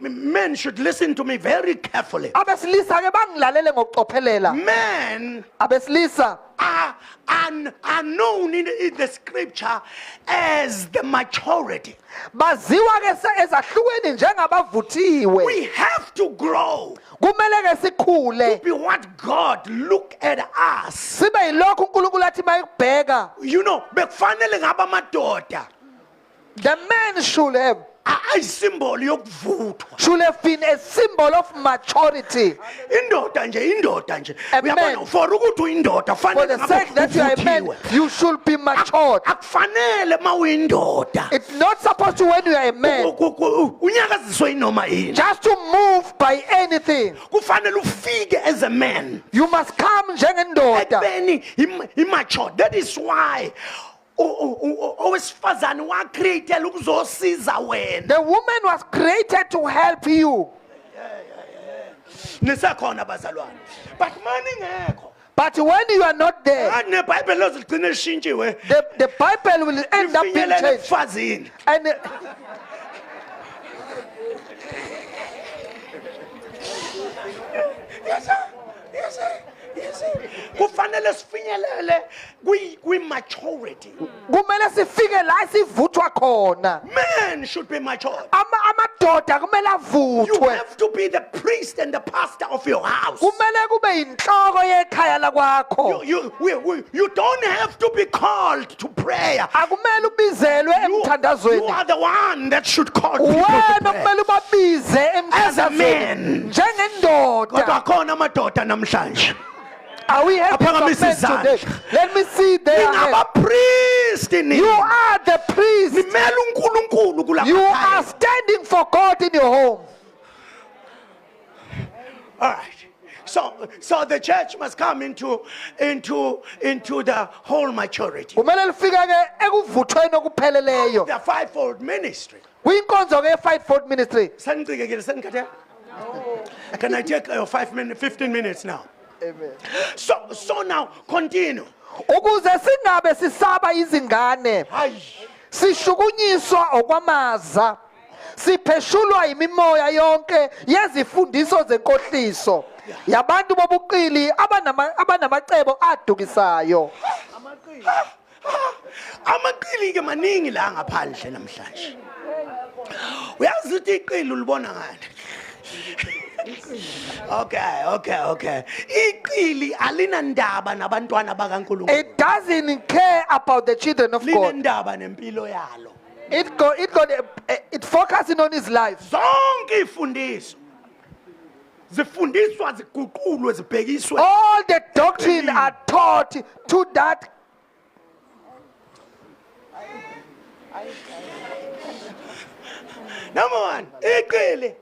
men should listen to me very carefully. Abesilisa ke bangilalele ngokucophelela. Men Abesilisa are known in the scripture as the maturity. baziwa ke ezahlukweni njengabavuthiwe. We have to grow Kumele ke sikhule. to be what God look at us. Sibe yilokhu uNkulunkulu athi mayikubheka. You know, bekufanele ngaba madoda. The men should have ayisymbol yokuvuthwa. should have been a symbol of maturity. Indoda nje. A man. Uyabona for ukuthi uyindoda For fanele the sake that you are a man, you should be matured. Akufanele mawuyindoda. It's not supposed to when you are a man, Unyakaziswe inoma yini. just to move by anything. Kufanele ufike as a man. You must come njengendoda. Ekubeni immature. That is why owesifazane wacreatela ukuzosiza wena. The woman was created to help you. Nisekhona bazalwane. But maningekho. But when you are not there, neBhayibheli lozigcina eshintshiwe. the Bible will end up being Ifinyelele changed. ebufazini. And Yes sir. Yes sir. Yes sir. Kufanele sifinyelele kwi-maturity. kumele sifike la sivuthwa khona. Men should be mature. Amadoda kumele You avuthwe. have to be the priest and the pastor of your house. Kumele kube yinhloko yekhaya lakwakho. You don't have to be called to prayer. Akumele ubizelwe You emthandazweni. are the one that should call people to Wena prayer. kumele ubabize As a emthandazweni man. njengendoda. Kodwa khona amadoda namhlanje. Are we having some men Aphakamise today? izandla. Let me see their hands. Ningabapriest You are the priest. nimele uNkulunkulu kula You are makhaya. standing for God in your home. All right. So the church must come into the whole maturity. Kumele lifike ke ekuvuthweni okupheleleyo. The fivefold ministry. Kwinkonzo ke fivefold ministry. Sanicikekile senikhathe? Can I take 15 minutes now? Amen. So now continue. Ukuze singabe sisaba izingane, Hayi. sishukunyiswa okwamaza, sipheshulwa imimoya yonke yezifundiso zenkohliso, yabantu bobuqili abanamacebo adukisayo. Amaqili ke maningi la ngaphandle namhlanje. Uyazi ukuthi iqili ulibona ngani? Okay. Iqili alinandaba nabantwana bakaNkulunkulu. It doesn't care about the children of God. Linendaba nempilo yalo. It focusing on his life. Zonke ifundiso zifundiswa ziguqulwe zibhekiswe. All the doctrine are taught to that. Number one, iqili.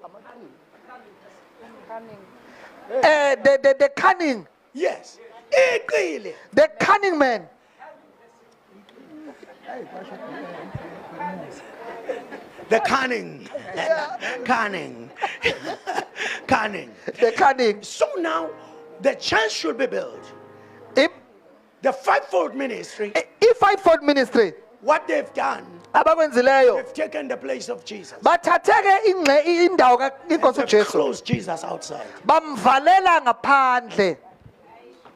The cunning, Yes. Iqili. the cunning man. The cunning. Cunning. The cunning. So now the church should be built. If The fivefold ministry, fivefold ministry, what they've done, abakwenzileyo they've taken the place of Jesus. bathatheke indawo kaNkosi They've uJesu, closed Jesus outside. bamvalela ngaphandle.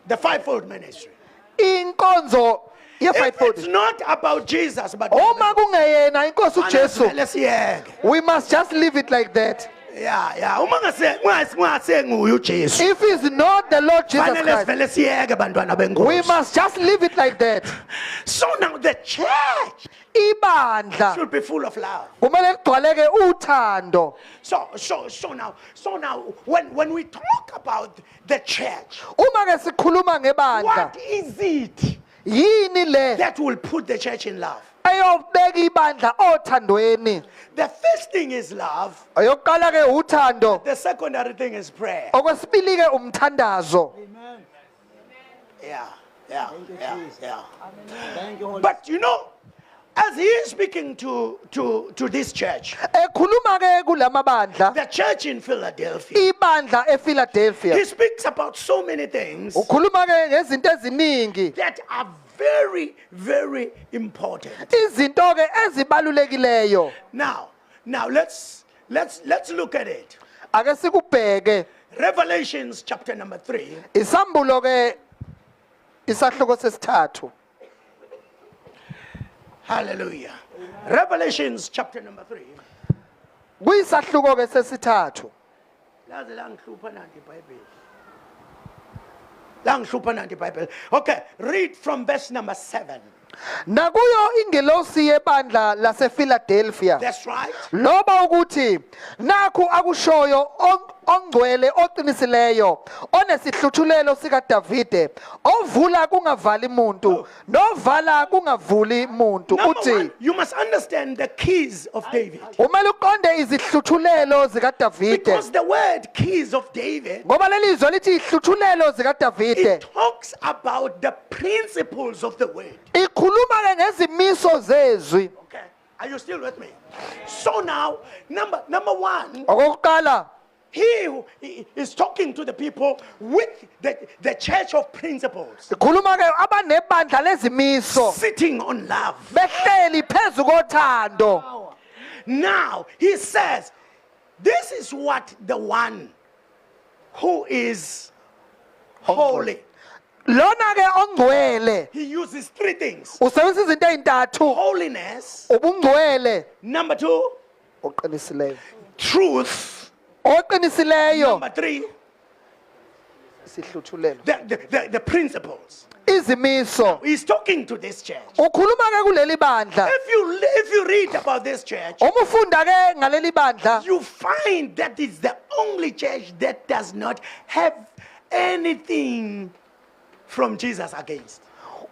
The fivefold ministry. Inkonzo If ye-fivefold. it's not about Jesus, but Uma kungeyena Inkosi uJesu, let's hear. we must just leave it like that. Yeah. Uma ngase nguye uJesu. If it's not the Lord Jesus Fanele Christ, sivele siyeke bantwana benkosi. we must just leave it like that. So now the church Ibandla should be full of love. kumele ligcwaleke uthando. So now when we talk about the church, Uma ke sikhuluma ngebandla, what is it yini le that will put the church in love? eyobeka ibandla othandweni? The first thing is love. Ayokuqala ke uthando, The secondary thing is prayer. okwesibili ke umthandazo. Yeah. But you know, as he is speaking to this church, Ekhuluma ke kulamabandla, the church in Philadelphia, ibandla ePhiladelphia. he speaks about so many things Ukhuluma ke ngezinto eziningi, that are very, very important. izinto ke ezibalulekileyo. Now let's look at it. Ake sikubheke Revelations chapter number 3. isambulo ke isahloko sesithathu. Hallelujah. Revelations chapter number 3. Kuyisahluko ke sesithathu. Laze langihlupha nanti iBhayibheli. Langihlupha nanti iBhayibheli. Okay, read from verse number 7. nakuyo ingelosi yebandla lasePhiladelphia That's right. loba ukuthi nakhu akushoyo ongcwele oqinisileyo onesihluthulelo sika Davide ovula kungavali umuntu novala kungavuli umuntu Number uthi one, you must understand the keys of David. umele uqonde izihluthulelo zika Davide Because the word keys of David, ngoba lelizwe lithi ihluthulelo zika Davide it talks about the principles of the word. ikhuluma ke ngezimiso zezwi Okay. Are you still with me? So now, number one, okokuqala he who is talking to the people with the church of principles, ikhuluma ke abanebandla lezimiso sitting on love. behleli phezu kothando Now, he says, this is what the one who is holy. lona ke ongcwele He uses three things. usebenzisa izinto ezintathu Holiness. ubungcwele Number two, oqinisileyo truth. oqinisileyo Number three, sihluthulelo the principles. izimiso He's talking to this church. ukhuluma ke kuleli bandla If you read about this church, uma ufunda ke ngaleli bandla you find that it's the only church that does not have anything from Jesus against.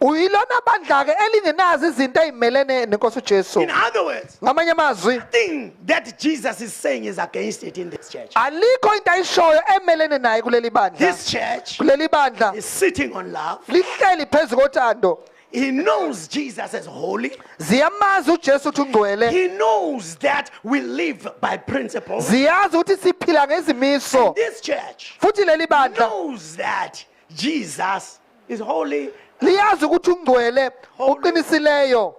uyilona bandla ke elingenazi izinto ezimelene nenkosi uJesu In other words, ngamanye amazwi nothing that Jesus is saying is against it in this church. alikho into ayishoyo emelene naye kuleli bandla This church kuleli bandla is sitting on love. lihleli phezu kothando He knows Jesus is holy. ziyamazi uJesu uthi ungcwele He knows that we live by principles. ziyazi ukuthi siphila ngezimiso This church futhi leli bandla knows that Jesus is holy. liyazi ukuthi ungcwele uqinisileyo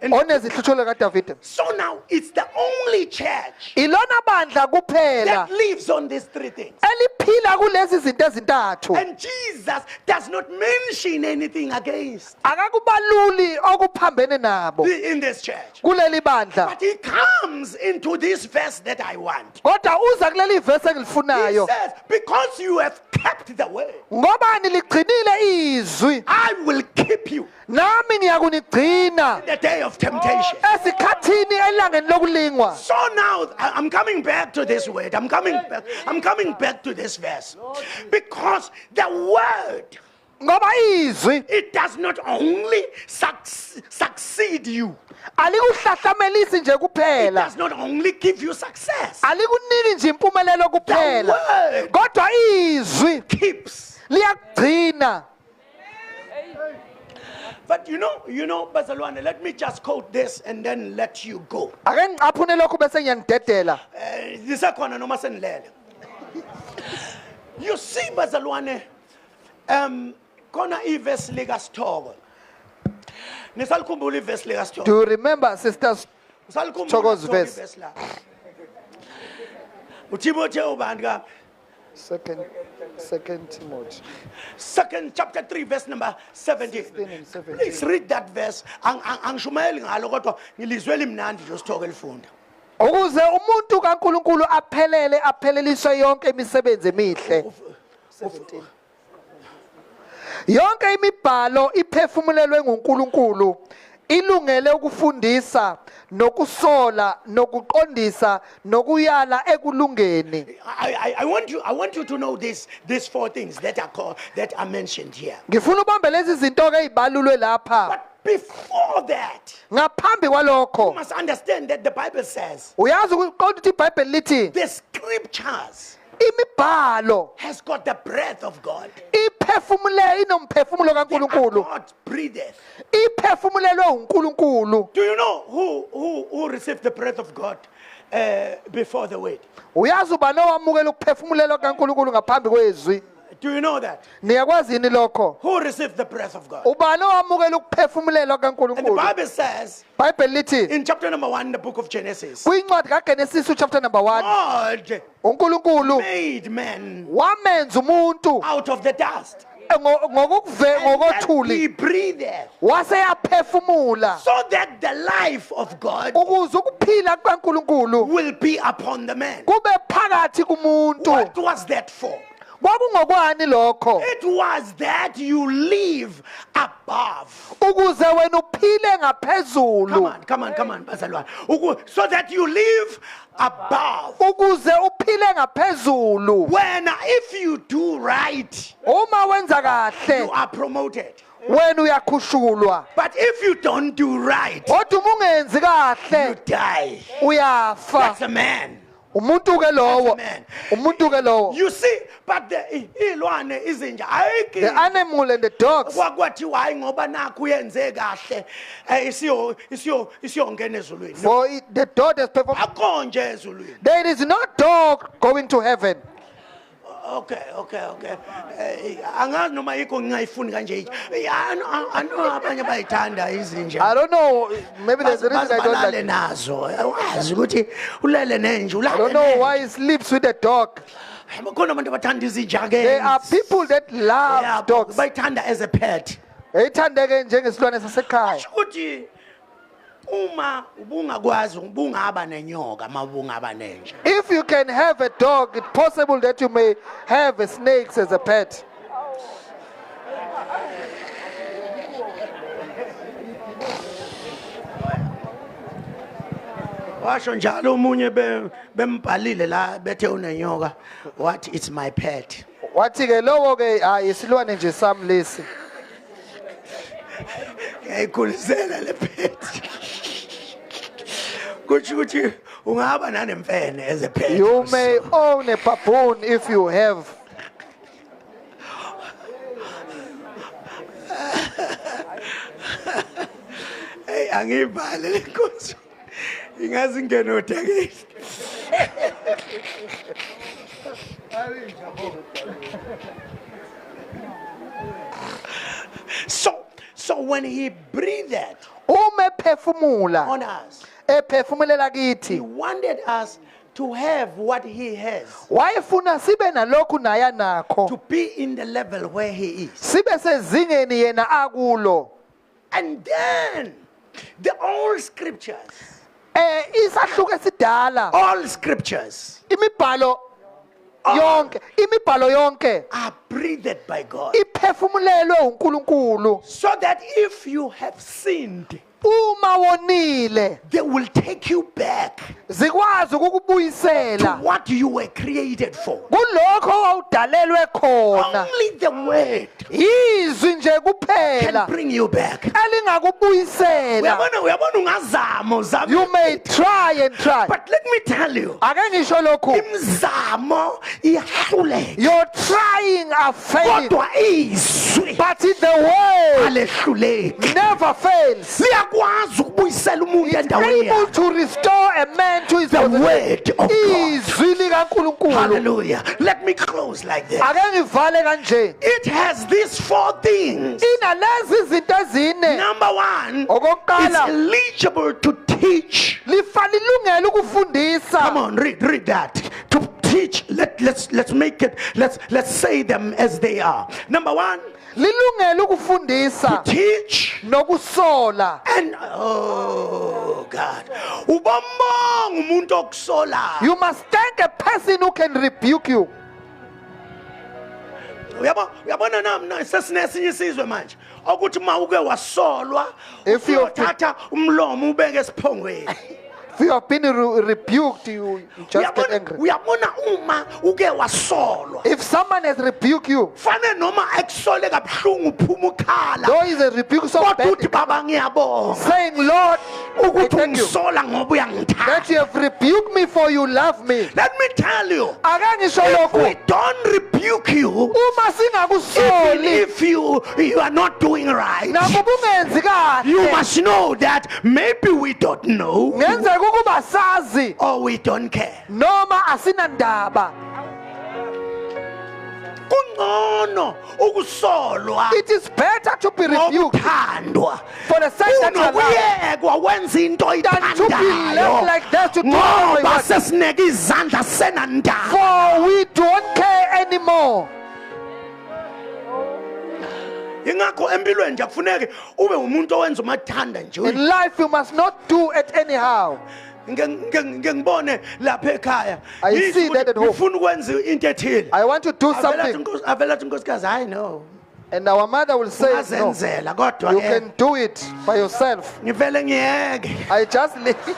And onezihluthulelo kaDavide so now it's the only church ilona bandla kuphela that lives on these three things. eliphila kulezi zinto ezintathu And Jesus does not mention anything against akakubaluli okuphambene nabo in this church. kuleli bandla But he comes into this verse that I want. kodwa uza kuleli verse He engilifunayo says, because you have kept the word, ngobani ligcinile izwi I will keep you nami ngiyakunigcina in the day of temptation. esikhathini elangeni lokulingwa So now I'm coming back to this word. I'm coming back to this verse. Because the word, ngoba izwi it does not only succeed you, alikuhlahlamelisi nje it kuphela does not only give you success. alikuniki nje impumelelo kuphela The word kodwa izwi keeps. liyagcina But you know, Bazalwane, let me just quote this and then let you go. ake ngicaphune lokhu bese ngiyanidedela Lisekhona noma senilele. You see, Bazalwane, khona ivesi lika Sithoko. Nisalikhumbula ivesi lika Sithoko. do you remember sisters Nisalikhumbula Thoko's Sithoko verse. ivesi la. uThimothi ubani ka? second Timothy 2 chapter 3 verse number 17. 16 and 17. Please read that verse. Angishumayeli ngalo kodwa ngilizwela imnandi nje uSithoko elifunda. ukuze umuntu kaNkuluNkulu apheleliswe yonke imisebenzi emihle 17 yonke imibhalo iphefumulelwe nguNkulunkulu ilungele ukufundisa nokusola nokuqondisa nokuyala ekulungeni I want you to know these four things that are mentioned here. ngifuna ubambe lezi zinto ke ezibalulwe lapha But before that, ngaphambi you kwalokho must understand that the Bible says uyazi ukuqonda ukuthi iBhayibheli lithi the scriptures imibhalo has got the breath of God. iphefumule inomphefumulo They are kaNkulunkulu God breatheth. iphefumulelwe uNkulunkulu Do you know who received the breath of God before the word? uyazi ubani owamukela ukuphefumulelwa kaNkulunkulu ngaphambi kwezwi Do you know that? niyakwazi yini lokho Who received the breath of God? ubani owamukela ukuphefumulelwa And the kaNkulunkulu Bible says iBhayibheli lithi in chapter number 1 in the book of Genesis, kwincwadi kaGenesis chapter number 1 God uNkulunkulu made man wamenza umuntu out of the dust. ngokuve And that he ngokothuli breathed wase yaphefumula so that the life of God ukuze ukuphila kaNkulunkulu will be upon the man. kube phakathi kumuntu What was that for? kwakungokwani lokho It was that you live above. ukuze wena uphile ngaphezulu Come on, bazalwane. So that you live above. ukuze uphile ngaphezulu When if you do right, uma wenza you kahle are promoted. wena uyakhushulwa But if you don't do right, kodwa uma ungenzi you kahle die. uyafa That's a man. umuntu ke lowo Amen. umuntu ke lowo You see, but the ilwane izinja the ayiki animal and the dogs kwakwathiwa hayi ngoba nakho uyenze kahle isiyongena ezulwini. for the dog has performed Akonje ezulwini. there is no dog going to heaven Okay. Angazi noma yikho ngingayifuni kanje. Ano abanye bayithanda izinja. I don't know maybe there's a reason I don't Balale like nazo. Wazi ukuthi ulele nenje I don't know why he sleeps with the dog Khona abantu abathanda izinja ke. there are people that love dogs Bayithanda as a pet. eyithandeke njengesilwane sasekhaya Ukuthi uma ubungakwazi ubungaba nenyoka mabungaba nenje. if you can have a dog it's possible that you may have a snake as a pet Washo njalo umunye bembhalile la bethe unenyoka what it's my pet. wathi ke lowo ke hayi isilwane nje sami lesi Ngiyayikhulisela le pet. Kuthi ukuthi ungaba nanemfene as a pet. you may own a baboon if you have Hey angibhale lenkonzo. Ingazi ngene odakeni. So when he breathed uma ephefumula on us, ephefumulela he kithi wanted us to have what he has, wayefuna sibe nalokhu naye to nakho be in the level where he is. sibe sezingeni yena akulo And then the old scriptures, isahluko esidala all scriptures imibhalo yonke are breathed by God. iphefumulelwe uNkulunkulu So that if you have sinned, uma wonile they will take you back zikwazi to ukukubuyisela what you were created for. kulokho wawudalelwe khona Only the word izwi nje can kuphela bring you back. elingakubuyisela Uyabona ungazama uzama. you may try and try But let me tell you, ake ngisho lokhu imizamo iyahluleka. you're trying are failing Kodwa izwi but the word alehluleki. never fails Liyakwazi ukubuyisela umuntu it's endaweni able yakhe. to restore a man to his The position. word of God. izwi likaNkulunkulu Hallelujah. Let me close like this. ake ngivale kanje It has these four things. inalezi zinto ezine Number one, okokuqala it's eligible to teach. lilungele ukufundisa Come on, read that. To teach. Let's make it. Let's say them as they are. Number one, lilungele ukufundisa teach. nokusola And oh God, ubambong umuntu okusola. you must thank a person who can rebuke you Uyabona nami sesinesinye isizwe manje ukuthi mawuke wasolwa If you- uthatha umlomo ubeke esiphongweni. if you have been rebuked you just get angry Uyabona uma uke wasolwa if someone has rebuked you fane noma ekusole kabuhlungu uphuma ukhala though is a rebuke so kodwa bad uthi baba ngiyabonga saying Lord I ukuthi thank you ungisola ngoba uyangithanda. that you have rebuked me for you love me Let me tell you, ake ngisho if we lokhu don't rebuke you, uma even singakusoli if you are not doing right, nakuba ungenzi you kahle must know that maybe we don't know ngenzeka ukuba sazi or we don't care. noma asinandaba Kungcono ukusolwa it is better to be rebuked ngokuthandwa for the sake that you are loved kunokuyekwa wenza into than to be left oyithandayo like that to do what we ngoba want. sesineke izandla senandaba. For we don't care anymore. ingakho empilweni nje kufuneka ube umuntu owenza umathanda nje. In life, you must not do it anyhow. Ngibone lapha ekhaya. I see that at home. Ngifuna ukwenza into ethile. I want to do something. Avela unkosikazi, I know. And our mother will say, no, Ungazenzela kodwa you ke can do it by yourself. ngivele ngiyeke. I just leave,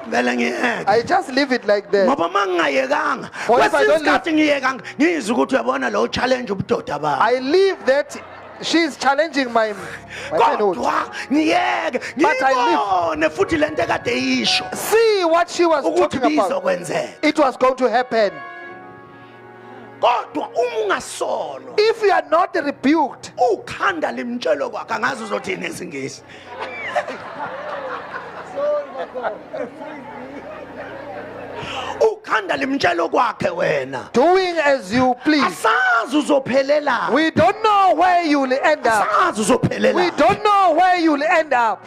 Vele ngiyeke. I just leave it like that. Ngoba mangingayekanga. For if I don't Kwesinye isikhathi ngiyekanga ngizwe ukuthi uyabona lo challenge ubudoda bami. I leave that she's challenging my manhood. Kodwa ngiyeke But I ngibone futhi lento ekade isho See what she was ukuthi talking about. bizokwenzeka. It was going to happen. Kodwa uma ungasolo If you are not rebuked, ukhanda limtshelo kwakhe angazi uzothini esingisi. Ukhanda limtshelo kwakhe wena. doing as you please, Asazi uzophelela. we don't know where you will end up. Asazi uzophelela. We don't know where you will end up.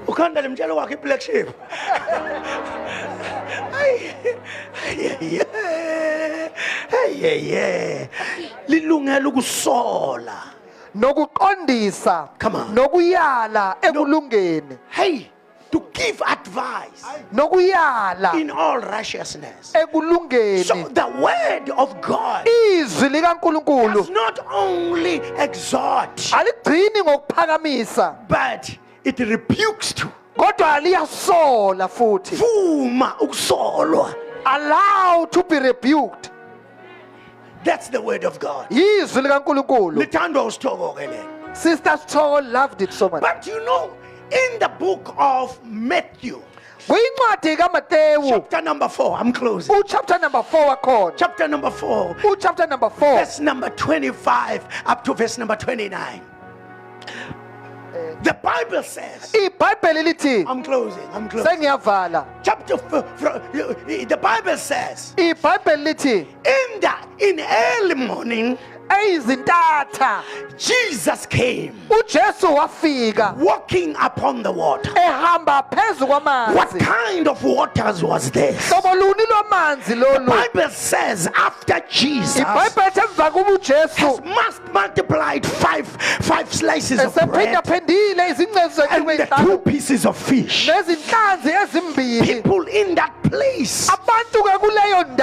Ukhanda limtshelo kwakhe iblack sheep. Hey. Lilungela ukusola. Nokuqondisa, Come on. nokuyala ekulungeni, Hey, to give advice nokuyala in all righteousness. So ekulungeni. the word of God Izwi likaNkulunkulu does not only exhort, aligcini ngokuphakamisa, but it rebukes too. kodwa liyasola futhi. Vuma ukusolwa. Allow to be rebuked. That's the word of God. Izwi likaNkulunkulu. Lithandwa usithoko ke lelo. Sister Tall loved it so much. But you know, in the book of Matthew, Kwincwadi kaMateyu, chapter number 4, I'm closing. chapter number 4 wakhona. Chapter number 4, Chapter number 4. verse number 25 up to verse number 29. The Bible says, iBhayibheli lithi, I'm closing. sengiyavala. The Bible says, iBhayibheli lithi, in early morning, eyizintatha Jesus came uJesu wafika walking upon the water. ehamba phezu What kwamanzi. kind of waters was this? Hlobo luni lwamanzi lolu? Bible says after Jesus iBhayibheli ethi emva kuba uJesu must multiplied five slices of bread esephindaphendile izingcezu and the zethu 2 pieces of fish. nezinhlanzi ezimbili. People in that place, Abantu ke kuleyo they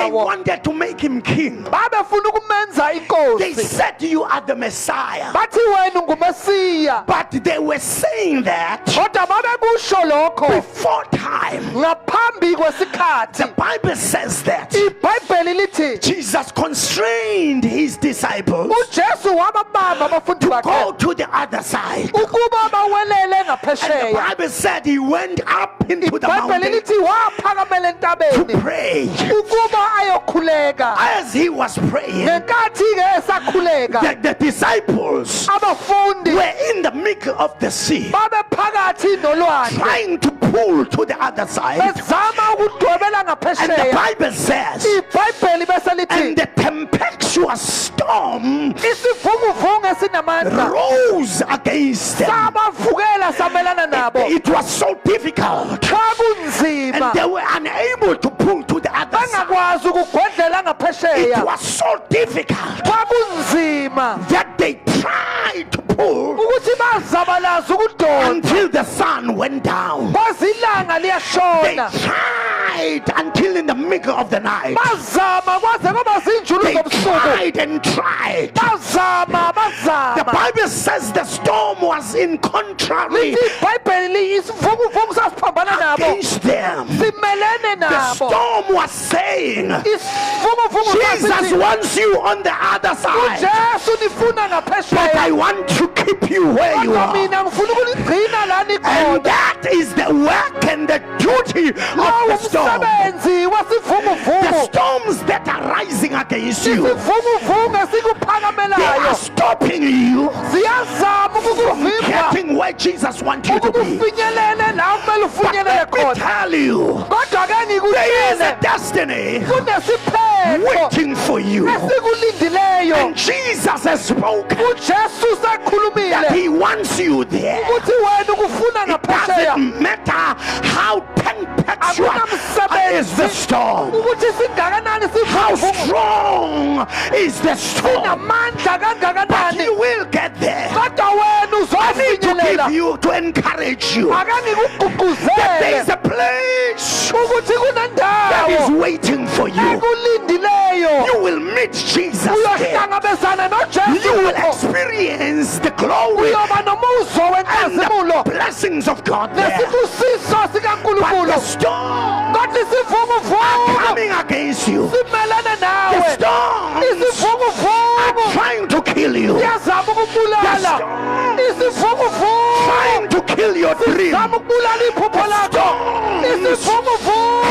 ndawo wanted to make him king. babefuna ukumenza They inkosi. said you are the Messiah. Bathi wena ungumesiya. But they were saying that Kodwa babekusho lokho before time. ngaphambi kwesikhathi. The Bible says that iBhayibheli lithi Jesus constrained his disciples uJesu wababamba abafundi go bakhe to the other side. ukuba bawelele And the ngaphesheya. Bible said he went up into the iBhayibheli mountain lithi waphakamela to entabeni pray. ukuba ayokhuleka. As he was praying, Ngenkathi ke esakhuleka the disciples abafundi were in the middle of the sea, babephakathi nolwandle trying to pull to the other side. bezama ukudwebela And the ngaphesheya. Bible says, iBhayibheli bese and lithi the tempestuous storm isivunguvungu esinamandla rose against them. sabavukela samelana nabo. It was so difficult, Kwakunzima and they were unable to pull to the other side. bangakwazi ukugwedlela It ngaphesheya. was so difficult Kwakunzima that they tried to pull ukuthi bazabalaza ukudonsa until the sun went down. kwaze ilanga They liyashona. tried until in the middle of the night. Bazama kwaze kwaba zinjulu They zobusuku. tried and tried. Bazama The bazama. Bible says the storm was in contrary Lithi iBhayibheli isivunguvungu sasiphambana nabo. against them. Simelene The nabo. storm was saying, Isivunguvungu Jesus sasithi wants you on the other side, uJesu nifuna but I ngaphesheya. want to keep you where you Kodwa are. mina ngifuna ukunigcina la And nikhona. that is the work and the duty of Lowo the storm. umsebenzi The wasivunguvungu. storms that are rising against you, Isivunguvungu they are esikuphakamelayo stopping you ziyazama from ukukuvimba getting where Jesus wants you to be. ukufinyelele la kumele But ufinyelele let me khona. tell you, Kodwa ke there is a ngikutshele destiny kunesiphetho waiting for you. esikulindileyo. And Jesus has spoken uJesu that sekhulumile he wants you there. ukuthi wena ukufuna It ngaphesheya doesn't matter how tempestuous Akunamsebenzi is the storm? ukuthi singakanani How sivunguvungu strong is the storm? sinamandla But kangakanani you will get there. kodwa wena I need to uzofinyelela give you, to encourage you, that there is akangikugqugquzele a place ukuthi that is kunendawo waiting for you. ekulindileyo You will meet Jesus there. uyohlangabezana nojesu You will lapho. experience the glory uyoba nomuzo and the wenkazimulo blessings of God there. nesibusiso But the sikankulunkulu storm kodwa isivunguvungu coming against you, simelane the nawe storms isivunguvungu trying to kill you, siyazama ukubulala isivunguvungu trying to kill your dream, zama ukubulala iphupho lakho isivunguvungu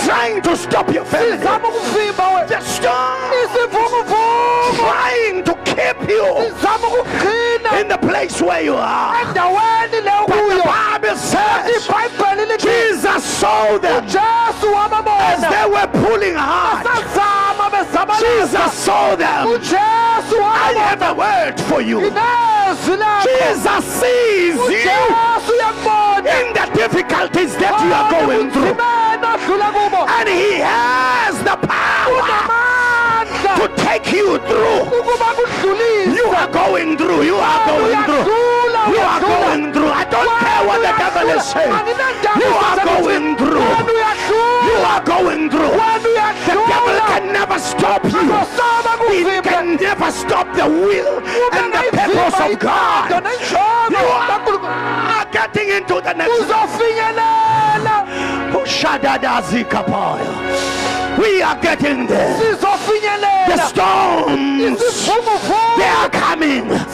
trying to stop your family, sizama ukuvimba we the storm isivunguvungu trying to keep you sizama ukugcina in the place where you are. endaweni le But the ukuyo Bible says ibhayibheli lithi Jesus saw them ujesu as wababona they were pulling hard. sazama bezabaleza Jesus saw them. ujesu I have wababona a word for you. inezwi lakho Jesus sees you ujesu yakubona in the difficulties that you are going through, ubunzimeni odlula kubo and He has the power unamandla to take you through. ukuba kudlulise You are going through. You are going through. uyadlula You are going through. I don't care what the devil is saying. You are going through. You are going through. The devil can never stop you. He can never stop the will and the purpose of God. You are getting into the next uzofinyelela We are getting there. The sizofinyelela storms, isivunguvungu they are coming. That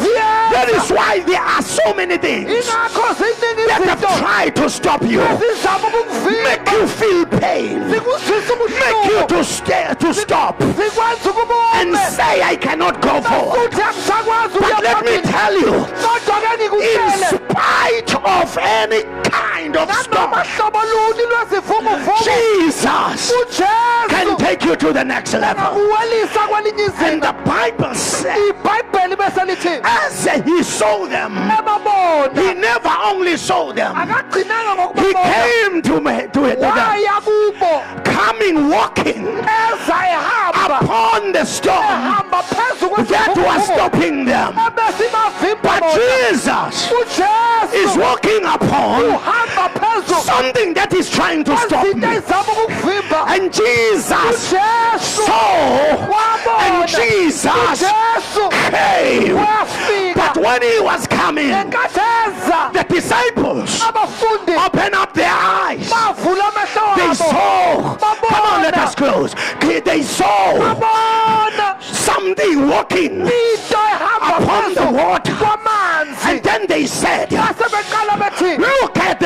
ziyeza is why there are so many things ingakho ziningi that have izinto tried to stop you, zizama make ukukuvimba you feel pain, zikuzwisa make you ubuhlungu to stop zikwenza and ukubone say, I cannot go forward. futhi angisakwazi But let me ukuyaphambili tell you, kodwa ke in ngikutshele spite of any kind of storm, nanoma hlobo luni lwezivunguvungu Jesus can ujesu take you to the next level. akuwelisa kwelinye And the izinga Bible says, ibhayibheli bese lithi as he saw them, he ebabona never only saw them, akagcinanga he ngokubabona came to them, waya kubo coming walking eza ehamba upon the storm ehamba phezu that was stopping them. ebesibavimba But bona Jesus is ujesu walking upon uhamba phezu something that is trying to stop kwezinto me. ezama ukukuvimba And Jesus ujesu saw, and wabona Jesus ujesu came. wafika But when he was coming, enkathi eza the disciples abafundi opened up their eyes. bavula amehlo They abo saw, come on, let us close. They saw babona something walking into ehamba upon the phezu water. kwamanzi And then they said, basebeqala bethi look at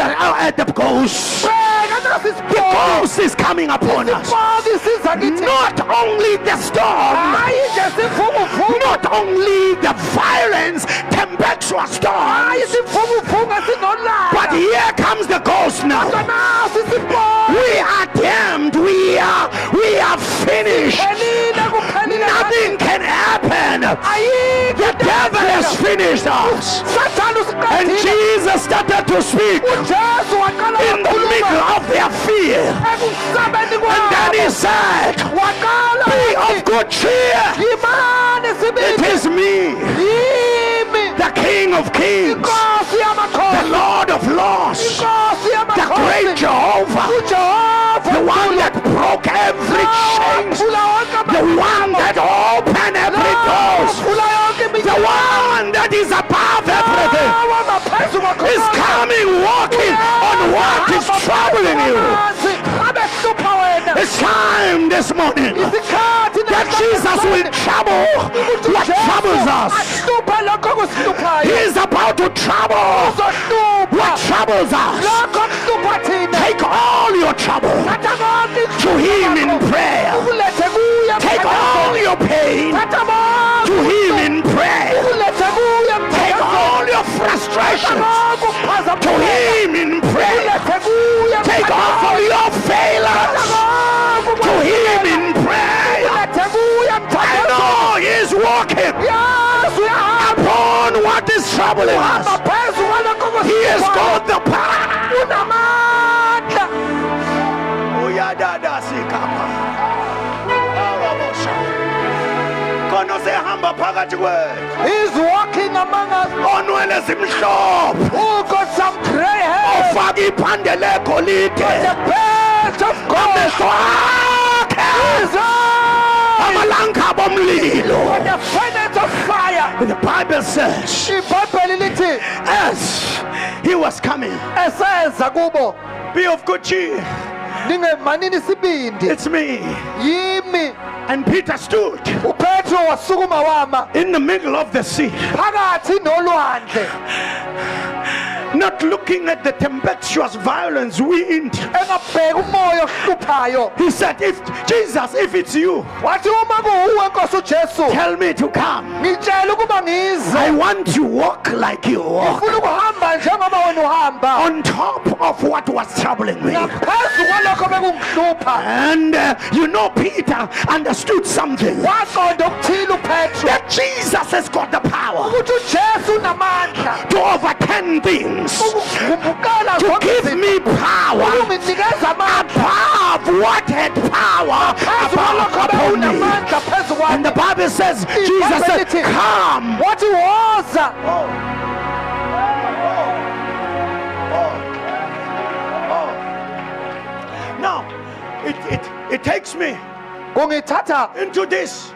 the ghost. bheka nasi The isibhodi ghost is coming upon us. isibhodi siza kithi Not only the storm, hayi nje sivunguvungu not only the violence, tempestuous hayi storms, sivunguvungu esinolaka but here comes the ghost now. kodwa nasi isibhodi We are damned. We are finished. phelile kuphelile Nothing can happen. ayikho The devil has finished us. sathana And usiqedile Jesus started to speak ujesu waqala in the middle of their fear. ekusabeni And then he kwabo said, waqala be of wathi, good cheer. yimani It sibili is me, yimi the King of Kings, inkosi the yamakhosi Lord of Lords, inkosi the great yamakhosi Jehovah, ujehova the one that broke every chain, wavula wonke the one that opened every door, wavula yonke the one that is above everything, ngaphezu is coming walking on what is troubling you. abehlupha wena It's time this morning isikhathi that Jesus will trouble what troubles us. ahlupha lokho He kusihluphayo is about to trouble uzohlupha what troubles us. lokho kuhlupha thina Take all your trouble thatha konke to Him in prayer. ukulethe kuye Take all your pain thatha konke to Him in prayer. ukulethe kuye Take all your frustrations ukuphazama to Him in prayer. ukulethe kuye Take all your failures to Him in prayer. ukulethe kuye I know He is walking Yesu uyahamba upon what is troubling us. phezu kwalokho He has kusihluphayo got the power. unamandla Oh, yeah, Kapa. Khona sehamba phakathi kwethu. He's walking among us. Onwele zimhlophe. Who got some gray hair? Ofaka iphande legolide. The best of God. Amehlo akhe. His eyes. Amalanka bomlilo. The furnace of fire. The Bible says, iBhayibheli lithi as he was coming, eseza kubo be of good cheer. ningemanini sibindi It's me. yimi. And Peter stood uPetro wasukuma wama in the middle of the sea, phakathi nolwandle not looking at the tempestuous violence wind. engabheka umoya ohluphayo. He said, if Jesus, if it's you, Wathi uma kuwuwe Nkosi uJesu tell me to come. ngitshela ukuba ngize. I want to walk like you walk, Ufuna ukuhamba njengoba wena uhamba on top of what was troubling me. ngaphezu kwalokho bekungihlupha. And you know, Peter understood something, Waqonda okuthile uPetro that Jesus has got the power ukuthi uJesu unamandla to overturn things, ukuvumbukela to zonke give izinto, me power ukunginikeza amandla above what had power phezu kwalokho upon me. bekunamandla phezu And the kwami. Bible says, Jesus said, come. Wathi woza. Now, it takes me Kungithatha into this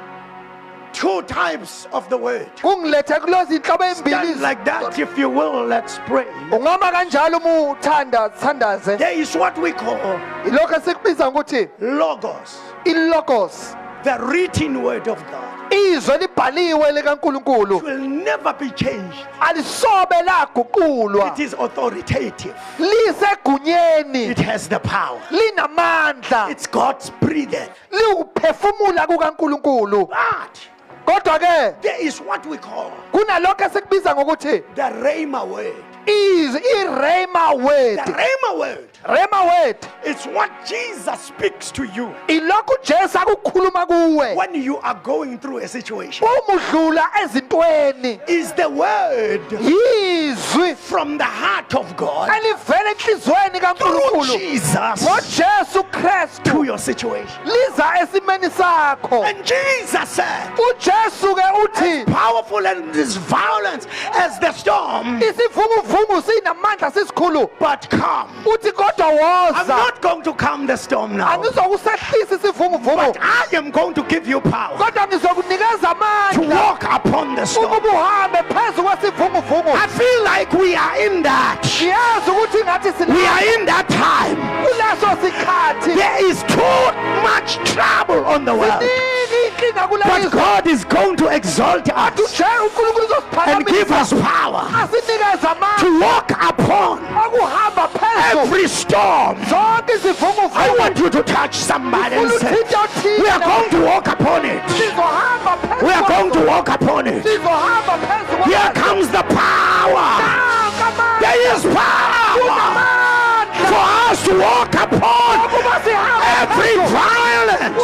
two types of the word. kungilethe kulozi inhlobo Stand ezimbili. like that, if you will. Let's pray. Ungama kanjalo uma uthandaze. There is what we call Ilokho esikubiza ngokuthi logos, i-logos, the written word of God. izwe libhaliwe likaNkulunkulu It will never be changed. alisobe laguqulwa, It is authoritative. lisegunyeni, It has the power. linamandla, It's God's breathed. liwuphefumula kukaNkulunkulu. But Kodwa ke there is what we call kunalokho esikubiza ngokuthi the Rhema word. i-Rhema word. The Rhema word. Rhema word It's what Jesus speaks to you ilokhu uJesu akukhuluma kuwe when you are going through a situation. uma udlula ezintweni. Is the word Yizwi from the heart of God elivela enhlizweni through kaNkulunkulu Jesus ngoJesu to Kristu your situation. liza esimeni sakho. And Jesus said, uJesu ke uthi powerful and as violent as the storm, isivunguvungu sinamandla sisikhulu, but come. uthi kodwa I'm woza. not going to calm the storm now, Angizokusehlisa isivunguvungu, but I am going to give you power kodwa ngizokunikeza to amandla walk upon the storm. ukuba uhambe phezu kwesivunguvungu. I feel like we are in that. Ngiyazi ukuthi ngathi We are in that time. kuleso sikhathi There is too much trouble on the world. siningi inkinga But kulelizwe. God is going to exalt us uNkulunkulu and give uzosiphakamisa us power asinikeze amandla to walk upon akuhamba phezu every storm. zonke I izivunguvungu. want you to touch somebody and say, Uluthinta othile. we are going to walk upon it. Sizohamba phezu We are going kwazo. to walk upon it. Sizohamba phezu Here kwazo. comes the power. Nanka amandla. There is power Kunamandla. for us to walk upon Ukuba sihambe every phezu. violence,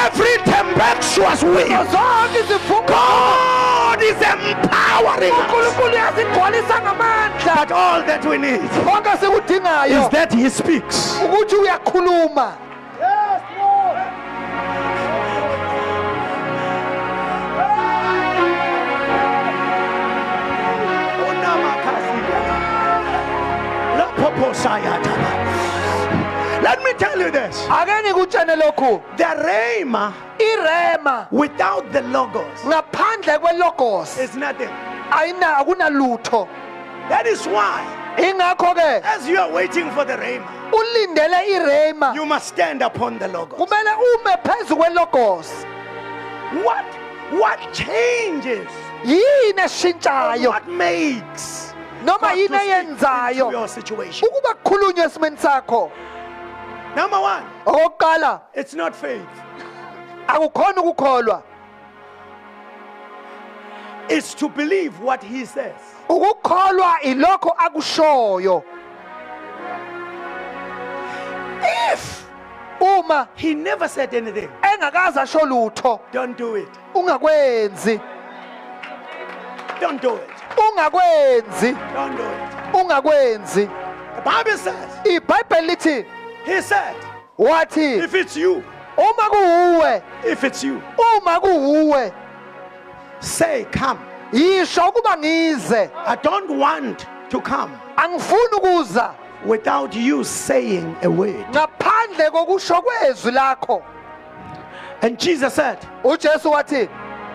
every tempestuous wind. zonke izivunguvungu. God is empowering us. uNkulunkulu uyasigcwalisa ngamandla. But all that we need konke sikudingayo is that He speaks. ukuthi uyakhuluma. Let me tell you this. Ake ngikutshene lokhu, The Rhema iRhema without the Logos ngaphandle kwelogos is nothing. akunalutho. That is why, Ingakho ke as you are waiting for the Rhema, ulindele iRhema you must stand upon the Logos. kumele ume phezu kwelogos. What changes? Yini eshintshayo What makes noma God to yini speak into eyenzayo your situation? ukuba kukhulunywe esimeni sakho? Number one, Okokuqala, it's not faith. akukhona ukukholwa, It's to believe what He says. ukukholwa ilokho akushoyo. If Uma He never said anything, engakaze asho lutho, don't do it. ungakwenzi, Don't do it. ungakwenzi, Don't do it. ungakwenzi. The Bible says, iBhayibheli lithi He said, wathi if it's you, uma kuuwe if it's you, uma kuuwe say, come. yisho ukuba ngize I don't want to come angifuni ukuza without you saying a word. ngaphandle kokusho kwezwi lakho. And Jesus said, uJesu wathi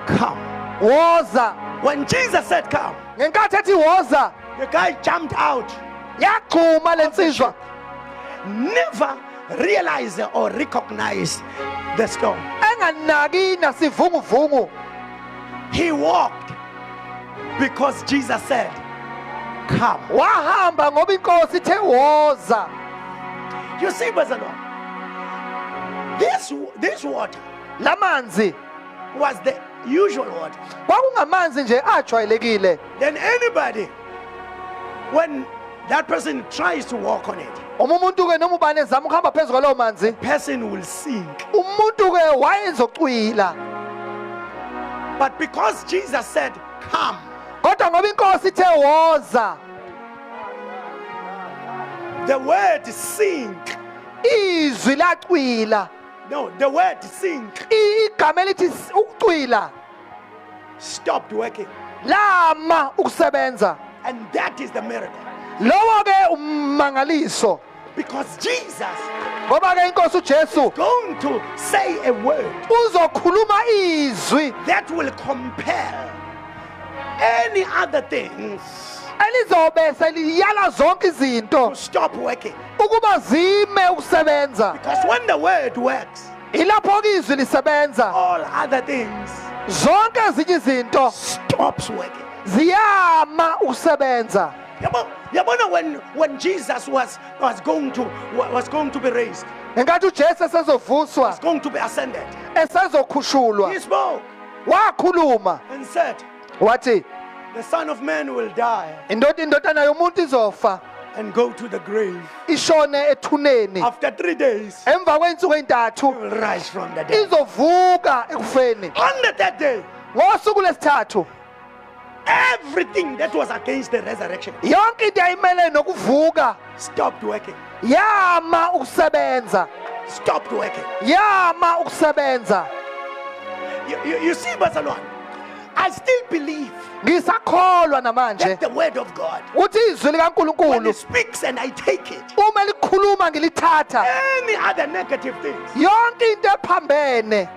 come. woza. When Jesus said, come, Ngenkathi ethi woza the guy jumped out, yagxuma lensizwa never realized or recognized the storm. enganaki nasivunguvungu. He walked because Jesus said, come. Wahamba ngoba inkosi ithe woza. You see, brother Lord, this water Lamanzi was the usual water. kwakungamanzi nje ajwayelekile. Then anybody, when that person tries to walk on it, Uma umuntu ke noma ubani ezama ukuhamba phezu kwalowo manzi, person will sink. umuntu ke wayezocwila. But because Jesus said, come, Kodwa ngoba inkosi ithe woza, the word sink, izwi lacwila. no, the word sink Igama elithi ukucwila stopped working. lama ukusebenza. And that is the miracle. Lowo ke ummangaliso. Because Jesus Ngoba ke inkosi uJesu going to say a word uzokhuluma izwi that will compel any other things elizobe seliyala zonke izinto to stop working. ukuba zime ukusebenza. Because when the word works, Ilapho ke izwi lisebenza, all other things zonke ezinye izinto stops working. ziyama ukusebenza. Yabona, when Jesus was going to be raised, Engathi uJesu esezovuswa, was going to be ascended, esezokhushulwa, he spoke wakhuluma and said, wathi the Son of Man will die indodana yomuntu izofa and go to the grave. ishone ethuneni, After 3 days, emva kwensuku he ezintathu will rise from the dead. izovuka ekufeni. On the third day, Ngosuku lesithathu everything that was against the resurrection yonke into yayimele nokuvuka stopped working. yama ukusebenza, Stopped working. yama ukusebenza. You see, Barcelona, I still believe Ngisakholwa namanje that the word of God, uthi izwi when likaNkulunkulu it speaks and I take it, uma likhuluma ngilithatha, any other negative things, yonke into ephambene